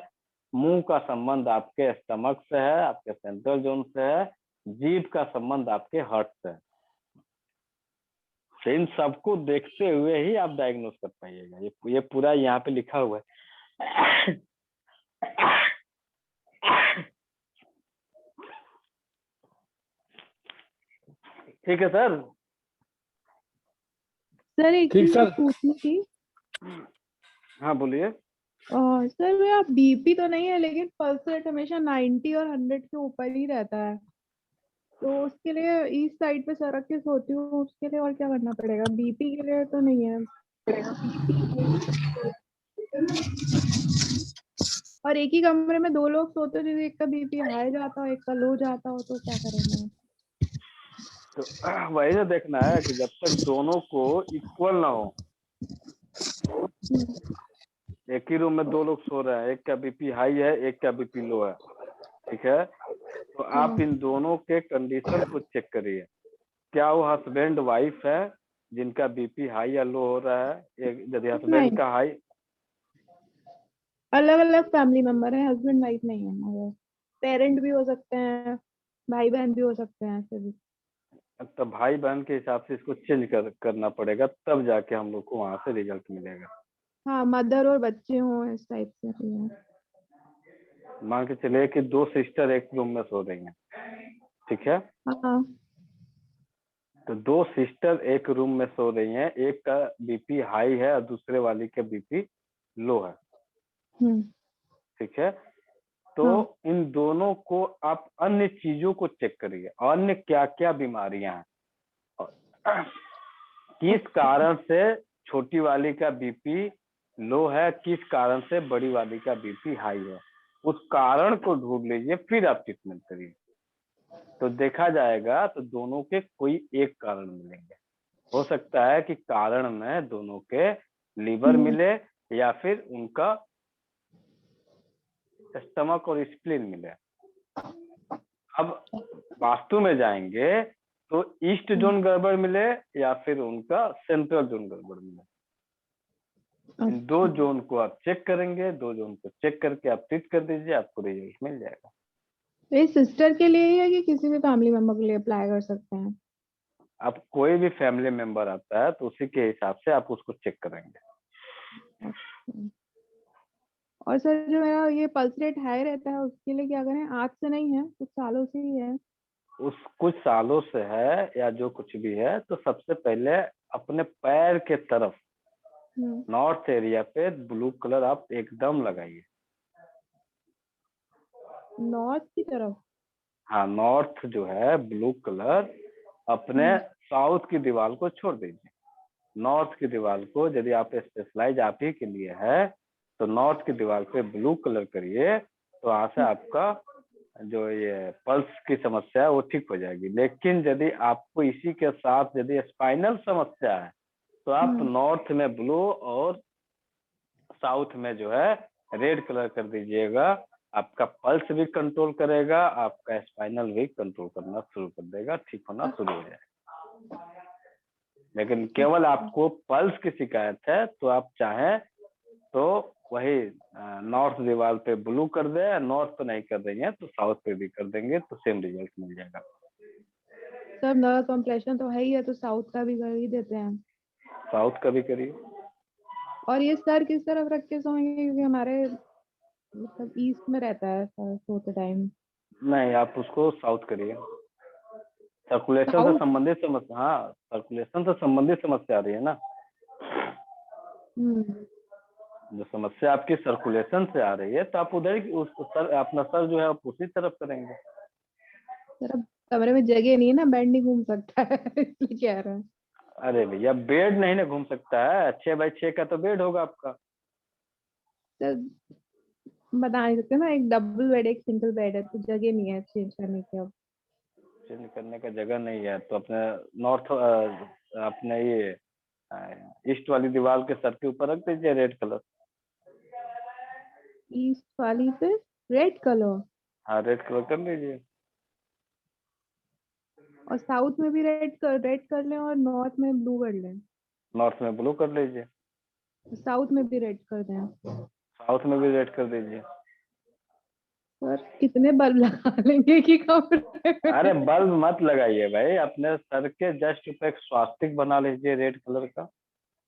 मुंह का संबंध आपके स्टमक से है, आपके सेंट्रल जोन से है, जीभ का संबंध आपके हार्ट से है। तो इन सबको देखते हुए ही आप डायग्नोस कर पाइएगा। ये पूरा यहाँ पे लिखा हुआ है। ठीक है सर। सर एक ठीक चीज सर। पूछनी थी। हाँ बोलिए। सर मेरा बीपी तो नहीं है लेकिन पल्स रेट हमेशा 90 और 100 के ऊपर ही रहता है, तो उसके लिए इस साइड पे सरक के सोती हूँ, उसके लिए और क्या करना पड़ेगा? बीपी के लिए तो नहीं है। और एक ही कमरे में दो लोग सोते हैं, एक का बीपी हाई जाता हो एक का लो जाता हो, तो क्या करेंगे? तो वही तो देखना है कि जब तक दोनों को इक्वल ना हो, एक ही रूम में दो लोग सो रहे हैं, एक का बीपी हाई है एक का बीपी लो है, ठीक है, तो आप इन दोनों के कंडीशन को चेक करिए। क्या वो हस्बैंड वाइफ है जिनका बीपी हाई या लो हो रहा है? यदि नहीं, हस्बैंड का हाई, अलग अलग फैमिली मेंबर है, हस्बैंड वाइफ नहीं है, मगर पेरेंट भी हो सकते हैं, भाई बहन भी हो सकते हैं, ऐसे भी। तो भाई बहन के हिसाब से इसको चेंज करना पड़ेगा, तब जाके हम लोग को वहां से रिजल्ट मिलेगा। हाँ, मदर और बच्चे हों इस टाइप से भी है। मान के चलिए कि दो सिस्टर एक रूम में सो रही हैं, ठीक है, हाँ। तो दो सिस्टर एक रूम में सो रही हैं, एक का बीपी हाई है और दूसरे वाली का बीपी लो है, ठीक है, तो हाँ। इन दोनों को आप अन्य चीजों को चेक करिए, अन्य क्या क्या बीमारियां हैं, किस कारण से छोटी वाली का बीपी लो है, किस कारण से बड़ी वाली का बीपी हाई है, उस कारण को ढूंढ लीजिए, फिर आप ट्रीटमेंट करिए। तो देखा जाएगा तो दोनों के कोई एक कारण मिलेंगे। हो सकता है कि कारण में दोनों के लीवर मिले या फिर उनका स्टमक और स्प्लीन मिले। अब वास्तु में जाएंगे तो ईस्ट जोन गड़बड़ मिले या फिर उनका सेंट्रल जोन गड़बड़ मिले, इन दो जोन को आप चेक करेंगे, दो जोन को चेक करके आप ट्रीट कर दीजिए, आपको रिजल्ट मिल जाएगा। ये सिस्टर के लिए ही है कि किसी भी फैमिली मेंबर के लिए अप्लाई कर सकते हैं? आप कोई भी फैमिली मेंबर आता है तो उसी के हिसाब से आप उसको चेक करेंगे। और सर जो मेरा ये पल्स रेट हाई रहता है उसके लिए क्या करें? आज से नहीं है, कुछ सालों से ही है। उस कुछ सालों से है या जो कुछ भी है, तो सबसे पहले अपने पैर के तरफ नॉर्थ एरिया पे ब्लू कलर आप एकदम लगाइए। नॉर्थ की तरफ? हाँ, नॉर्थ जो है ब्लू कलर अपने साउथ की दीवार को छोड़ दीजिए। नॉर्थ की दीवार को यदि आप स्पेशलाइज आप ही के लिए है तो नॉर्थ की दीवार पे ब्लू कलर करिए, तो वहां से आपका जो ये पल्स की समस्या है वो ठीक हो जाएगी। लेकिन यदि आपको इसी के साथ यदि स्पाइनल समस्या है तो आप नॉर्थ में ब्लू और साउथ में जो है रेड कलर कर दीजिएगा। आपका पल्स भी कंट्रोल करेगा, आपका स्पाइनल भी कंट्रोल करना शुरू कर देगा, ठीक होना शुरू हो जाएगा। लेकिन केवल आपको पल्स की शिकायत है तो आप चाहें तो वही नॉर्थ दीवार पे ब्लू कर दे, नॉर्थ पे नहीं कर देंगे तो साउथ पे भी कर देंगे, तो सेम रिजल्ट मिल जाएगा। सब नर्स कॉम्प्लेक्शन तो है ही है, तो साउथ का भी कर ही देते हैं। साउथ का भी करिए। और ये सर किस तरफ रख के सोएंगे, क्योंकि हमारे मतलब ईस्ट में रहता है सर सोते टाइम। नहीं, आप उसको साउथ करिए। सर्कुलेशन से साउथ। संबंधित समस्या, हाँ सर्कुलेशन से संबंधित समस्या आ रही है ना। जो समस्या आपकी सर्कुलेशन से आ रही है, तो आप उधर ही उस सर, अपना सर जो है आप उसी तरफ करेंगे। सर अब कमरे में जगह नहीं है ना, बेड नहीं घूम सकता है इसलिए कह रहा है। अरे भैया बेड नहीं ना घूम सकता है, 6x6 का तो बेड होगा आपका। सर बता नहीं सकते ना, एक डबल बेड एक सिंगल बेड है, तो जगह नहीं है चेंज करने की अब। चेंज करने का जगह नहीं है तो अपने नॉर्थ, अपने ये ईस्ट वाली दीवार के सर के ऊपर रख दीजिए रेड कलर। ईस्ट वाली पे रेड कलर, हाँ रेड कलर कर लीजिए। और साउथ में भी रेड कर लें और नॉर्थ में ब्लू कर लें। नॉर्थ में ब्लू कर लीजिए, साउथ में भी रेड कर दें। साउथ में भी रेड कर दीजिए। सर कितने बल्ब लगा लेंगे कि कमरे अरे में? बल्ब मत लगाइए भाई, अपने सर के जस्ट पे एक स्वास्तिक बना लीजिए रेड कलर का।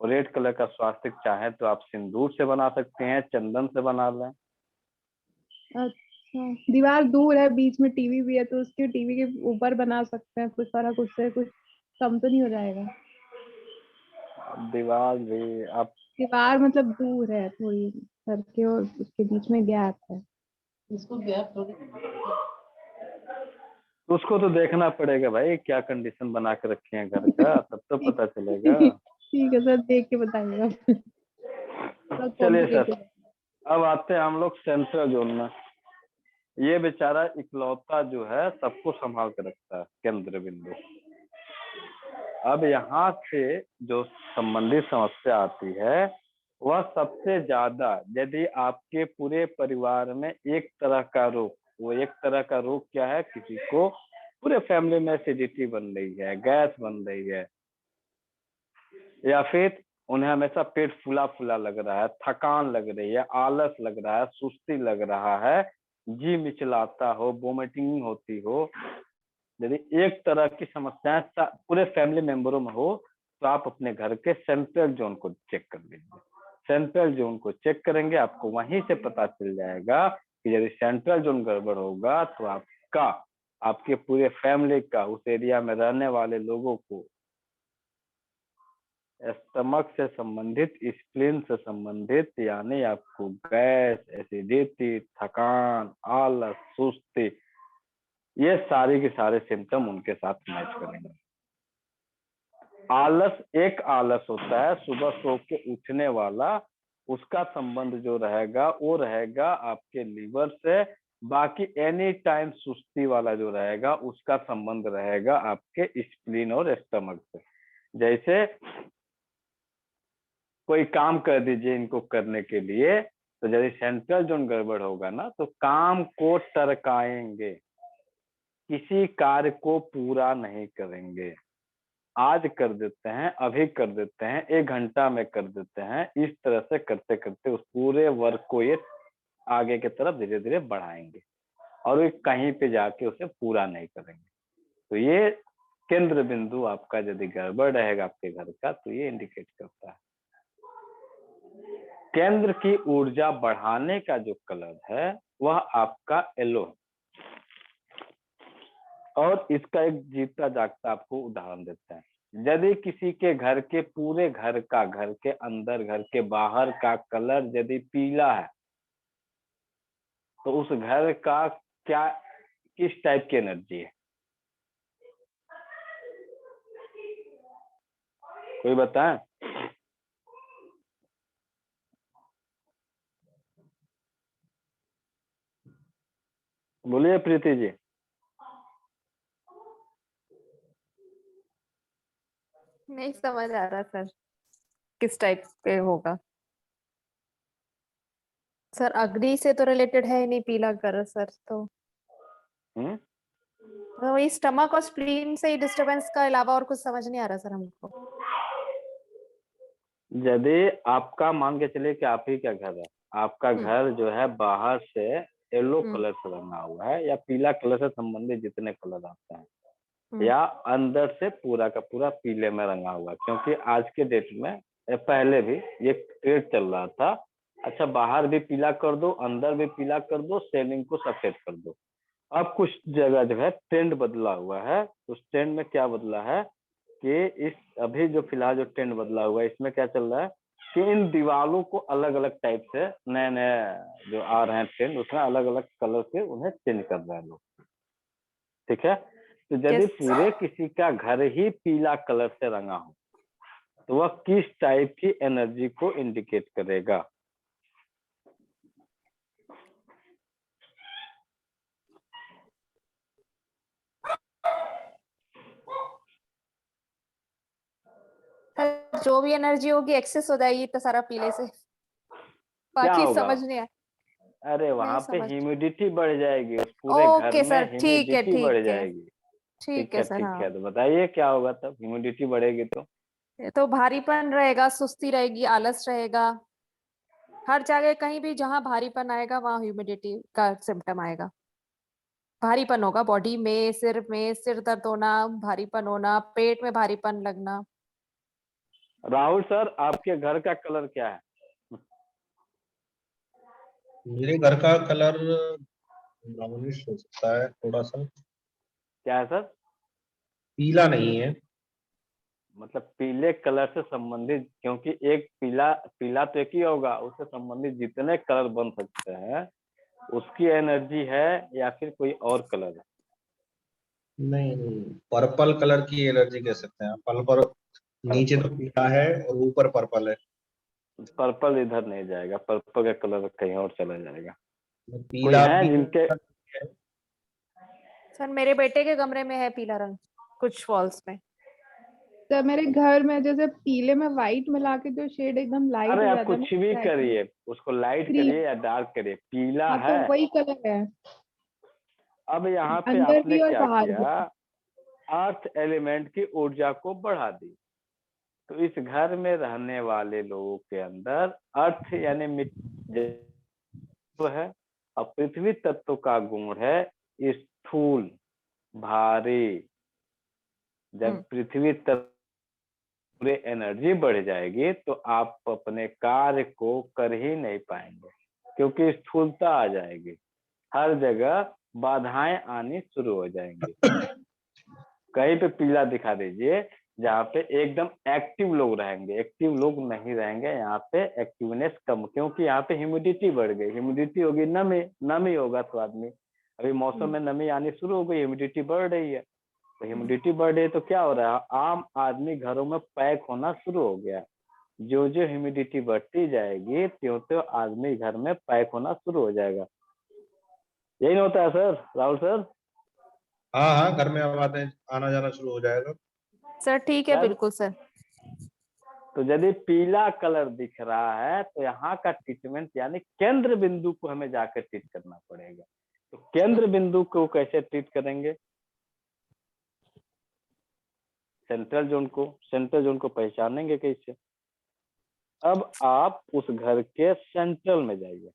और रेड कलर का स्वास्तिक चाहे तो आप सिंदूर से बना सकते हैं, चंदन से बना लें। अच्छा, दीवार दूर है, बीच में टीवी भी है, तो उसके टीवी के ऊपर बना सकते हैं, कुछ फर्क उससे कुछ कम तो नहीं हो जाएगा? दीवार भी आप, दीवार मतलब दूर है थोड़ी, सर के और उसके बीच में गैप है। तो उसको तो देखना पड़ेगा भाई, क्या कंडीशन बना के रखे हैं घर का, तब तो पता चलेगा। ठीक है सर, देख के बताइएगा। थोड़ा चलिए सर, कॉम्प्लिकेटेड। अब आते हैं हम लोग सेंट्रल जोन में। ये बेचारा इकलौता जो है सबको संभाल के रखता है, केंद्र बिंदु। अब यहाँ से जो संबंधित समस्या आती है, वह सबसे ज्यादा यदि आपके पूरे परिवार में एक तरह का रोग, वो एक तरह का रोग क्या है, किसी को पूरे फैमिली में एसिडिटी बन रही है, गैस बन रही है, या फिर उन्हें हमेशा पेट फूला फूला लग रहा है, थकान लग रही है, आलस लग रहा है, सुस्ती लग रहा है, जी मिचलाता हो, वोमिटिंग होती हो, यदि एक तरह की समस्याएं पूरे फैमिली मेंबरों में हो, तो आप अपने घर के सेंट्रल जोन को चेक कर लीजिए। सेंट्रल जोन को चेक करेंगे, आपको वहीं से पता चल जाएगा कि यदि सेंट्रल जोन गड़बड़ होगा तो आपका, आपके पूरे फैमिली का, उस एरिया में रहने वाले लोगों को स्टमक से संबंधित, स्प्लीन से संबंधित, यानी आपको गैस, एसिडिटी, थकान, आलस, सुस्ती, ये सारी के सारे सिम्टम उनके साथ मैच करेंगे। आलस, एक आलस होता है सुबह सो के उठने वाला, उसका संबंध जो रहेगा वो रहेगा आपके लीवर से। बाकी एनी टाइम सुस्ती वाला जो रहेगा उसका संबंध रहेगा आपके स्प्लीन और स्टमक से। जैसे कोई काम कर दीजिए इनको करने के लिए, तो यदि सेंट्रल जोन गड़बड़ होगा ना, तो काम को टरकाएंगे, किसी कार्य को पूरा नहीं करेंगे। आज कर देते हैं, अभी कर देते हैं, 1 घंटा में कर देते हैं, इस तरह से करते करते उस पूरे वर्क को ये आगे की तरफ धीरे धीरे बढ़ाएंगे, और ये कहीं पे जाके उसे पूरा नहीं करेंगे। तो ये केंद्र बिंदु आपका यदि गड़बड़ रहेगा आपके घर का, तो ये इंडिकेट करता है। केंद्र की ऊर्जा बढ़ाने का जो कलर है वह आपका येलो है। और इसका एक जीता जागता आपको उदाहरण देते हैं। यदि किसी के घर के पूरे घर का, घर के अंदर घर के बाहर का कलर यदि पीला है, तो उस घर का क्या, किस टाइप की एनर्जी है, कोई बताए? बोलिए प्रीति जी। नहीं समझ आ रहा सर, किस टाइप पे होगा। सर अग्नि से तो रिलेटेड है ही नहीं पीला कलर सर, तो वही स्टमक और स्प्लीन से ही डिस्टरबेंस का अलावा और कुछ समझ नहीं आ रहा सर हमको। यदि आपका मान के चलिए कि आप ही का घर है, आपका घर जो है बाहर से येलो कलर से रंगा हुआ है, या पीला कलर से संबंधित जितने कलर आते हैं, या अंदर से पूरा का पूरा पीले में रंगा हुआ, क्योंकि आज के डेट में पहले भी ये ट्रेड चल रहा था। अच्छा, बाहर भी पीला कर दो, अंदर भी पीला कर दो, सेलिंग को सफेद कर दो। अब कुछ जगह जो है ट्रेंड बदला हुआ है। उस ट्रेंड में क्या बदला है कि इस अभी जो फिलहाल जो ट्रेंड बदला हुआ है, इसमें क्या चल रहा है कि इन दीवारों को अलग अलग टाइप से नए नए जो आ रहे हैं ट्रेंड, उसमें अलग अलग कलर से उन्हें चेंज कर रहे हैं लोग। ठीक है, तो यदि Yes. पूरे किसी का घर ही पीला कलर से रंगा हो तो वह किस टाइप की एनर्जी को इंडिकेट करेगा? सर, जो भी एनर्जी होगी एक्सेस हो जाएगी तो सारा पीले से। क्या बाकी होगा? समझ नहीं आया। अरे वहां नहीं पे समझ। ह्यूमिडिटी बढ़ जाएगी, उस पूरे घर ओके में सर, ठीक है ह्यूमिडिटी बढ़ ठीक है जाएगी। ठीक है सर। ठीक हाँ, है, तो बताइए क्या होगा तब ह्यूमिडिटी बढ़ेगी तो? ये तो भारीपन रहेगा, सुस्ती रहेगी, आलस रहेगा। हर जगह कहीं भी जहाँ भारीपन आएगा वहाँ ह्यूमिडिटी का सिम्टम आएगा। भारीपन होगा बॉडी में, सिर दर्द होना, भारीपन होना, पेट में भारीपन लगना। राहुल सर, आपके घर का कलर क्या है? मेरे घर का कलर ब्राउनिश हो सकता है थोड़ा सा, क्या है सर? पीला नहीं है। मतलब पीले कलर से संबंधित, क्योंकि एक पीला पीला तो एक ही होगा, उससे संबंधित जितने कलर बन सकते हैं उसकी एनर्जी है या फिर कोई और कलर है? नहीं नहीं, पर्पल कलर की एलर्जी कह सकते हैं। पर्पल नीचे तो पीला है और ऊपर पर्पल है। पर्पल इधर नहीं जाएगा, पर्पल का कलर कहीं और चला जाएगा। कोई पीला है पीला जिनके? सर, मेरे बेटे के कमरे में है पीला रंग, कुछ वॉल्स में। तो मेरे घर में जैसे पीले में व्हाइट मिला के जो शेड एकदम लाइट अरे हो आप जाता है कुछ भी ना, करिए, उसको लाइट क्रीम। करिए या डार्क करिए, पीला हाँ, तो है। वही कलर है अब यहाँ पे अंदर आपने भी और क्या बाहर भी। किया, अर्थ एलिमेंट की ऊर्जा को बढ़ा दी। तो इस घर में रहने वाले लोगों के अंदर अर्थ यानी मिट्टी है, और पृथ्वी तत्व का गुण है स्थूल, भारी। जब पृथ्वी तत्व पूरे एनर्जी बढ़ जाएगी तो आप अपने कार्य को कर ही नहीं पाएंगे, क्योंकि स्थूलता आ जाएगी, हर जगह बाधाएं आनी शुरू हो जाएंगी। कहीं पे पीला दिखा दीजिए जहाँ पे एकदम एक्टिव लोग रहेंगे, एक्टिव लोग नहीं रहेंगे, यहाँ पे एक्टिवनेस कम, क्योंकि यहाँ पे ह्यूमिडिटी बढ़ गई। ह्यूमिडिटी होगी, नमी, नमी होगा तो आदमी, अभी मौसम में नमी आनी शुरू हो गई, ह्यूमिडिटी बढ़ रही है। तो ह्यूमिडिटी बढ़ रही है तो क्या हो रहा है, आम आदमी घरों में पैक होना शुरू हो गया। जो जो ह्यूमिडिटी बढ़ती जाएगी त्यों त्यों आदमी घर में पैक होना शुरू हो जाएगा। यही नहीं होता है सर, राहुल सर? हाँ हाँ, घर में आवाजें आना जाना शुरू हो जाएगा। सर ठीक है, क्या? बिल्कुल सर। तो यदि पीला कलर दिख रहा है तो यहाँ का ट्रीटमेंट यानी केंद्र बिंदु को हमें जाकर ट्रीट करना पड़ेगा। तो केंद्र बिंदु को कैसे ट्रीट करेंगे? सेंट्रल जोन को पहचानेंगे कैसे? अब आप उस घर के सेंट्रल में जाइए,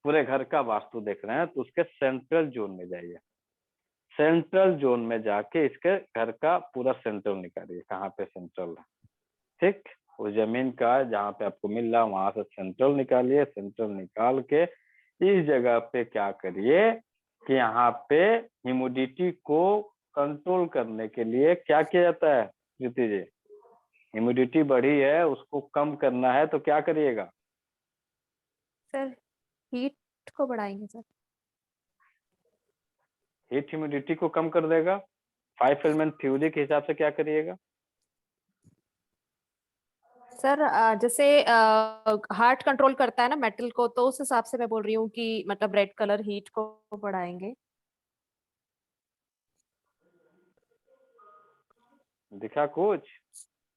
पूरे घर का वास्तु देख रहे हैं तो उसके सेंट्रल जोन में जाइए। सेंट्रल जोन में जाके इसके घर का पूरा सेंट्रल निकालिए, कहाँ पे सेंट्रल है। ठीक, उस जमीन का जहाँ पे आपको मिल रहा है वहां से सेंट्रल निकालिए। सेंट्रल निकाल के इस जगह पे क्या करिए कि यहाँ पे ह्यूमिडिटी को कंट्रोल करने के लिए क्या किया जाता है प्रीति जी? ह्यूमिडिटी बढ़ी है, उसको कम करना है तो क्या करिएगा? सर, हीट को बढ़ाएंगे सर। हीट ह्यूमिडिटी को कम कर देगा। 5 एलिमेंट थ्योरी के हिसाब से क्या करिएगा? सर, जैसे हार्ट कंट्रोल करता है ना मेटल को, तो उस हिसाब से मैं बोल रही हूँ कि मतलब रेड कलर हीट को बढ़ाएंगे। दिखा कुछ?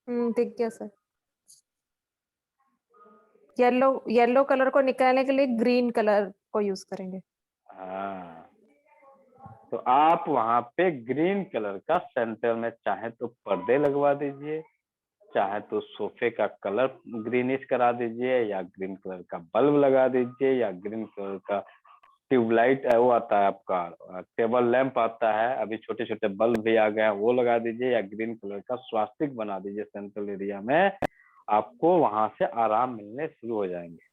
दिख गया सर। येलो कलर को निकालने के लिए ग्रीन कलर को यूज करेंगे। हाँ, तो आप वहां पे ग्रीन कलर का सेंटर में चाहे तो पर्दे लगवा दीजिए, चाहे तो सोफे का कलर ग्रीनिश करा दीजिए, या ग्रीन कलर का बल्ब लगा दीजिए, या ग्रीन कलर का ट्यूबलाइट वो आता है आपका, टेबल लैंप आता है, अभी छोटे छोटे बल्ब भी आ गए हैं, वो लगा दीजिए, या ग्रीन कलर का स्वास्तिक बना दीजिए सेंट्रल एरिया में, आपको वहां से आराम मिलने शुरू हो जाएंगे।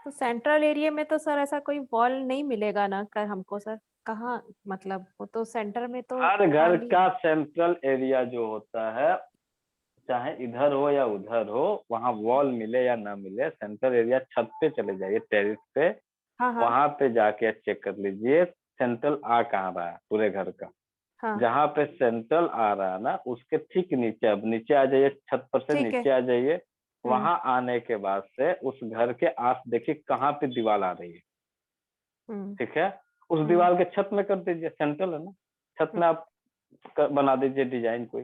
तो सेंट्रल एरिया में तो सर ऐसा कोई वॉल नहीं मिलेगा ना कर हमको सर, कहाँ मतलब वो तो सेंटर में तो हर घर खाली। का सेंट्रल एरिया जो होता है, चाहे इधर हो या उधर हो, वहां वॉल मिले या ना मिले, सेंट्रल एरिया छत पे चले जाइए, टेरिस पे, हाँ हाँ वहां पे जाके चेक कर लीजिए सेंट्रल आ कहाँ रहा है पूरे घर का। हाँ जहां पे सेंट्रल आ रहा है ना, उसके ठीक नीचे, अब नीचे आ जाइए, छत पर से ठीक है। नीचे आ जाइए, वहां आने के बाद से उस घर के आस देखिए कहाँ पे दीवार आ रही है, हम्म ठीक है, उस दीवार के छत में कर दीजिए, सेंट्रल है ना, छत में आप बना दीजिए डिजाइन कोई,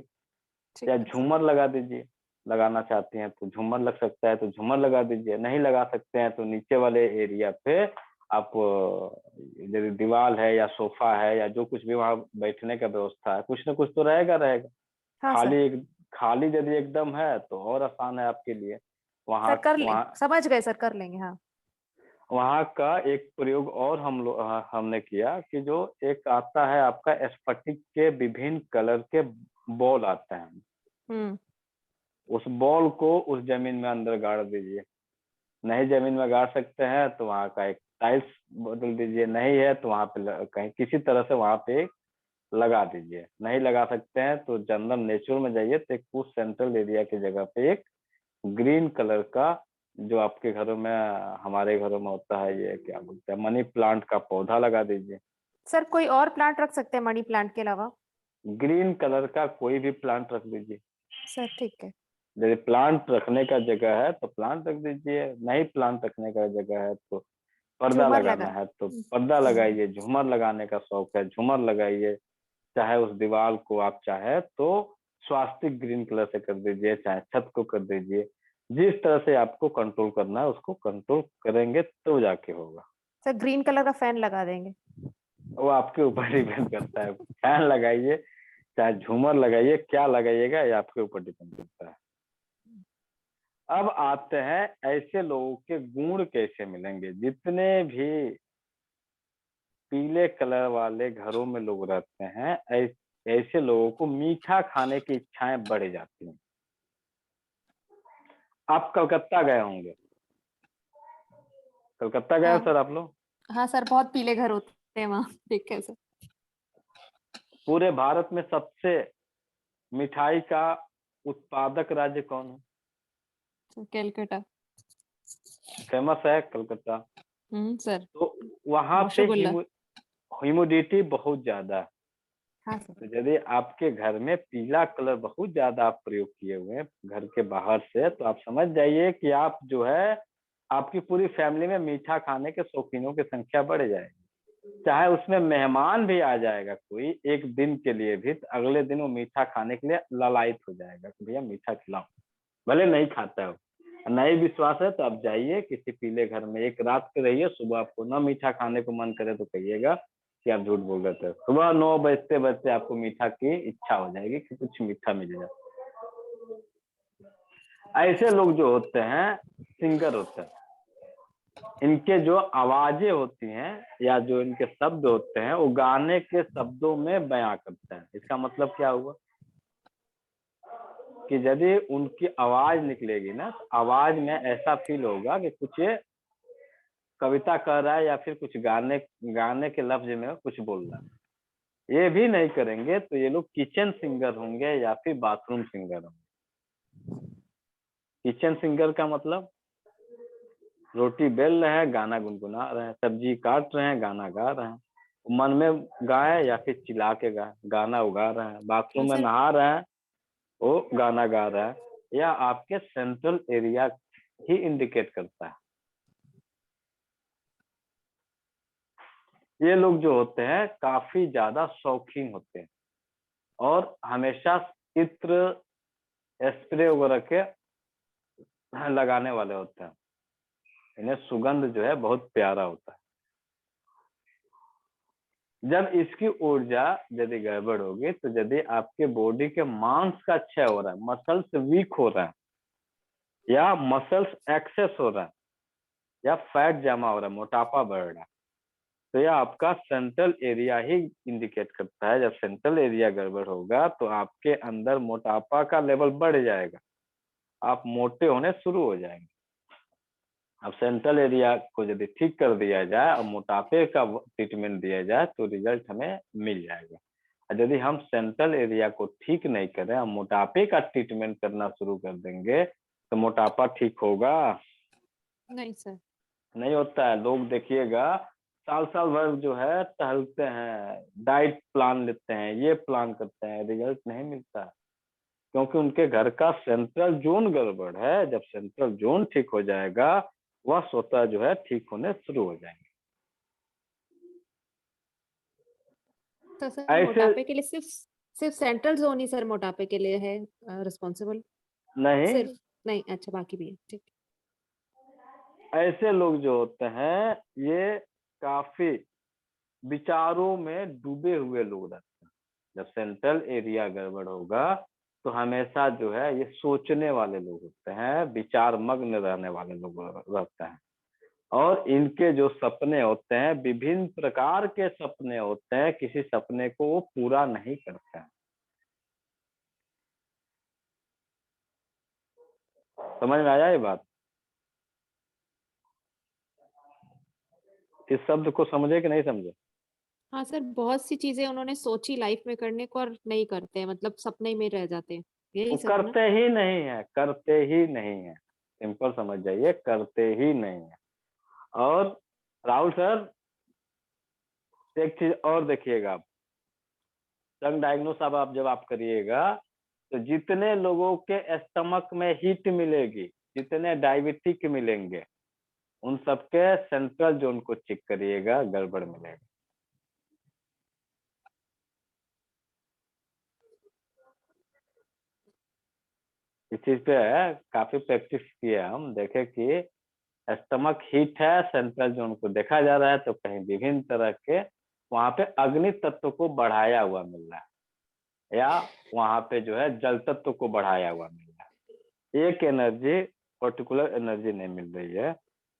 ठीक या है। झूमर लगा दीजिए, लगाना चाहती हैं तो झूमर लग सकता है तो झूमर लगा दीजिए, नहीं लगा सकते हैं तो नीचे वाले एरिया पे आप यदि दीवार है या सोफा है या जो कुछ भी वहां बैठने का व्यवस्था है, कुछ ना कुछ तो रहेगा रहेगा। हाँ सर। खाली एक खाली यदि एकदम है तो और आसान है आपके लिए। वहाँ सर कर ले, वहाँ समझ गए सर, कर लेंगे हाँ। वहाँ का एक प्रयोग और हमने किया कि जो एक आता है आपका स्फटिक के विभिन्न कलर के बॉल आते हैं, हम्म उस बॉल को उस जमीन में अंदर गाड़ दीजिए, नहीं जमीन में गाड़ सकते हैं तो वहाँ का एक टाइल्स बदल दीजिए, नहीं है तो वहाँ पे कहीं किसी तरह से वहाँ पे लगा दीजिए, नहीं लगा सकते हैं तो जनरल नेचुरल में जाइए तो एक उस सेंट्रल एरिया की जगह पे एक ग्रीन कलर का, जो आपके घरों में, हमारे घरों में होता है, ये क्या बोलते हैं, मनी प्लांट का पौधा लगा दीजिए। सर कोई और प्लांट रख सकते हैं मनी प्लांट के अलावा? ग्रीन कलर का कोई भी प्लांट रख दीजिए। सर ठीक है। यदि प्लांट रखने का जगह है तो प्लांट रख दीजिए, नहीं प्लांट रखने का जगह है तो पर्दा झूमर लगाना लगा। है तो पर्दा लगाइए, झूमर लगाने का शौक है झूमर लगाइए, चाहे उस दीवार को आप चाहे तो स्वास्तिक ग्रीन कलर से कर दीजिए, चाहे छत को कर दीजिए, जिस तरह से आपको कंट्रोल करना है उसको कंट्रोल करेंगे तो जाके होगा। सर ग्रीन कलर का फैन लगा देंगे। वो आपके ऊपर डिपेंड करता है, फैन लगाइए चाहे झूमर लगाइए, क्या लगाइएगा ये आपके ऊपर डिपेंड करता है। अब आते हैं ऐसे लोगों के गुण कैसे मिलेंगे। जितने भी पीले कलर वाले घरों में लोग रहते हैं, ऐसे लोगों को मीठा खाने की इच्छाएं बढ़ जाती हैं। आप कलकत्ता गए होंगे, कलकत्ता गए हो हाँ सर आप लोग? हाँ सर, बहुत पीले घर होते हैं वहाँ, ठीक है सर। पूरे भारत में सबसे मिठाई का उत्पादक राज्य कौन है? कैलकाटा। फेमस है कलकत्ता। सर। तो वहां पे रसगुल्ला। ह्यूमिडिटी बहुत ज्यादा है। हाँ सर। तो यदि आपके घर में पीला कलर बहुत ज्यादा आप प्रयोग किए हुए हैं घर के बाहर से, तो आप समझ जाइए कि आप जो है आपकी पूरी फैमिली में मीठा खाने के शौकीनों की संख्या बढ़ जाएगी। चाहे उसमें मेहमान भी आ जाएगा कोई एक दिन के लिए भी, तो अगले दिन वो मीठा खाने के लिए ललायत हो जाएगा कि भैया मीठा खिलाओ, भले नहीं खाता है। नहीं विश्वास है तो आप जाइए किसी पीले घर में, एक रात के रहिए, सुबह आपको ना मीठा खाने को मन करे तो कहिएगा कि आप झूठ बोल रहे थे। सुबह 9 बजते बजते आपको मीठा की इच्छा हो जाएगी कि कुछ मीठा मिलेगा। ऐसे लोग जो होते हैं सिंगर होते हैं, इनके जो आवाजें होती हैं या जो इनके शब्द होते हैं वो गाने के शब्दों में बयां करते हैं। इसका मतलब क्या हुआ कि यदि उनकी आवाज निकलेगी ना, तो आवाज में ऐसा फील होगा कि कुछ ये कविता कर रहा है या फिर कुछ गाने गाने के लफ्ज में कुछ बोल रहा है। ये भी नहीं करेंगे तो ये लोग किचन सिंगर होंगे या फिर बाथरूम सिंगर होंगे। किचन सिंगर का मतलब रोटी बेल रहे हैं गाना गुनगुना रहे हैं, सब्जी काट रहे हैं गाना गा रहे हैं, मन में गाए या फिर चिल्ला के गाए गाना उगा रहे हैं, बाथरूम में सर नहा रहे हैं वो गाना गा रहा है, या आपके सेंट्रल एरिया ही इंडिकेट करता है। ये लोग जो होते हैं काफी ज्यादा शौकीन होते हैं और हमेशा इत्र स्प्रे वगैरह के लगाने वाले होते हैं। इन्हें सुगंध जो है बहुत प्यारा होता है। जब इसकी ऊर्जा यदि गड़बड़ होगी तो यदि आपके बॉडी के मांस का क्षय हो रहा है, मसल्स वीक हो रहा है, या मसल्स एक्सेस हो रहा है, या फैट जमा हो रहा है, मोटापा बढ़ रहा है, तो यह आपका सेंट्रल एरिया ही इंडिकेट करता है। जब सेंट्रल एरिया गड़बड़ होगा तो आपके अंदर मोटापा का लेवल बढ़ जाएगा, आप मोटे होने शुरू हो जाएंगे। अब सेंट्रल एरिया को यदि ठीक कर दिया जाए और मोटापे का ट्रीटमेंट दिया जाए तो रिजल्ट हमें मिल जाएगा। और यदि हम सेंट्रल एरिया को ठीक नहीं करें, हम मोटापे का ट्रीटमेंट करना शुरू कर देंगे तो मोटापा ठीक होगा? नहीं सर। नहीं होता है। लोग देखिएगा साल साल भर जो है टहलते हैं, डाइट प्लान लेते हैं, ये प्लान करते हैं, रिजल्ट नहीं मिलता है, क्योंकि उनके घर का सेंट्रल जोन गड़बड़ है। जब सेंट्रल जोन ठीक हो जाएगा, वह स्वतः जो है ठीक होने शुरू हो जाएंगे। तो सर ऐसे मोटापे के लिए सिर्फ सेंट्रल जोन ही सर मोटापे के लिए है रिस्पॉन्सिबल? नहीं, सिर्फ नहीं, अच्छा बाकी भी है, ठीक। ऐसे लोग जो होते हैं ये काफी विचारों में डूबे हुए लोग रहते हैं। जब सेंट्रल एरिया गड़बड़ होगा तो हमेशा जो है ये सोचने वाले लोग होते हैं, विचार मग्न रहने वाले लोग रहते हैं, और इनके जो सपने होते हैं विभिन्न प्रकार के सपने होते हैं, किसी सपने को वो पूरा नहीं करते हैं। समझ में आया ये बात? इस शब्द को समझे कि नहीं समझे? हाँ सर, बहुत सी चीजें उन्होंने सोची लाइफ में करने को और नहीं करते हैं, मतलब सपने में रह जाते हैं, वो यही सब है ना? करते ही नहीं है, करते ही नहीं है, सिंपल समझ जाइए, करते ही नहीं है। और राहुल सर एक चीज और देखिएगा, आप लंग डायग्नोस अब आप जब आप करिएगा तो जितने लोगों के स्टमक में हीट मिलेगी, जितने डायबिटिक मिलेंगे, उन सबके सेंट्रल जोन को चेक करिएगा, गड़बड़ मिलेगा। इस चीज पे काफी प्रैक्टिस किया, हम देखे कि स्टमक हीट है, सेंट्रल जोन को देखा जा रहा है तो कहीं विभिन्न तरह के वहां पे अग्नि तत्व को बढ़ाया हुआ मिल रहा है, या वहां पे जो है जल तत्व को बढ़ाया हुआ मिल रहा है, एक एनर्जी पर्टिकुलर एनर्जी नहीं मिल रही है।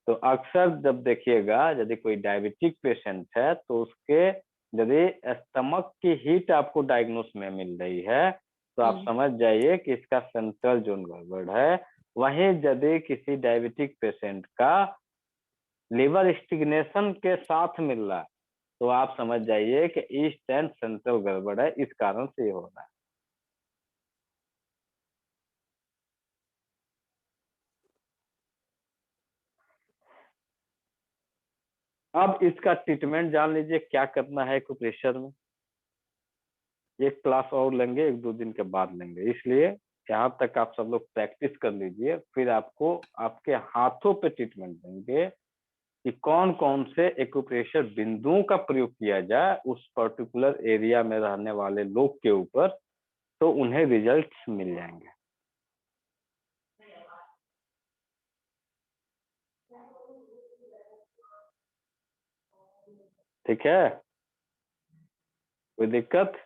तो अक्सर जब देखिएगा यदि कोई डायबिटिक पेशेंट है तो उसके यदि स्टमक की हीट आपको डायग्नोस में मिल रही है तो आप समझ जाइए कि इसका सेंट्रल जोन गड़बड़ है। वहीं यदि किसी डायबिटिक पेशेंट का लिवर स्टिग्नेशन के साथ मिल रहा है तो आप समझ जाइए कि ईस्ट एंड सेंट्रल गड़बड़ है, इस कारण से ये हो रहा है। अब इसका ट्रीटमेंट जान लीजिए क्या करना है एक्यूप्रेशर में। एक क्लास और लेंगे, 1-2 दिन के बाद लेंगे, इसलिए यहाँ तक आप सब लोग प्रैक्टिस कर लीजिए, फिर आपको आपके हाथों पे ट्रीटमेंट देंगे कि कौन कौन से एक्यूप्रेशर बिंदुओं का प्रयोग किया जाए उस पर्टिकुलर एरिया में रहने वाले लोग के ऊपर, तो उन्हें रिजल्ट्स मिल जाएंगे। ठीक है, कोई दिक्कत?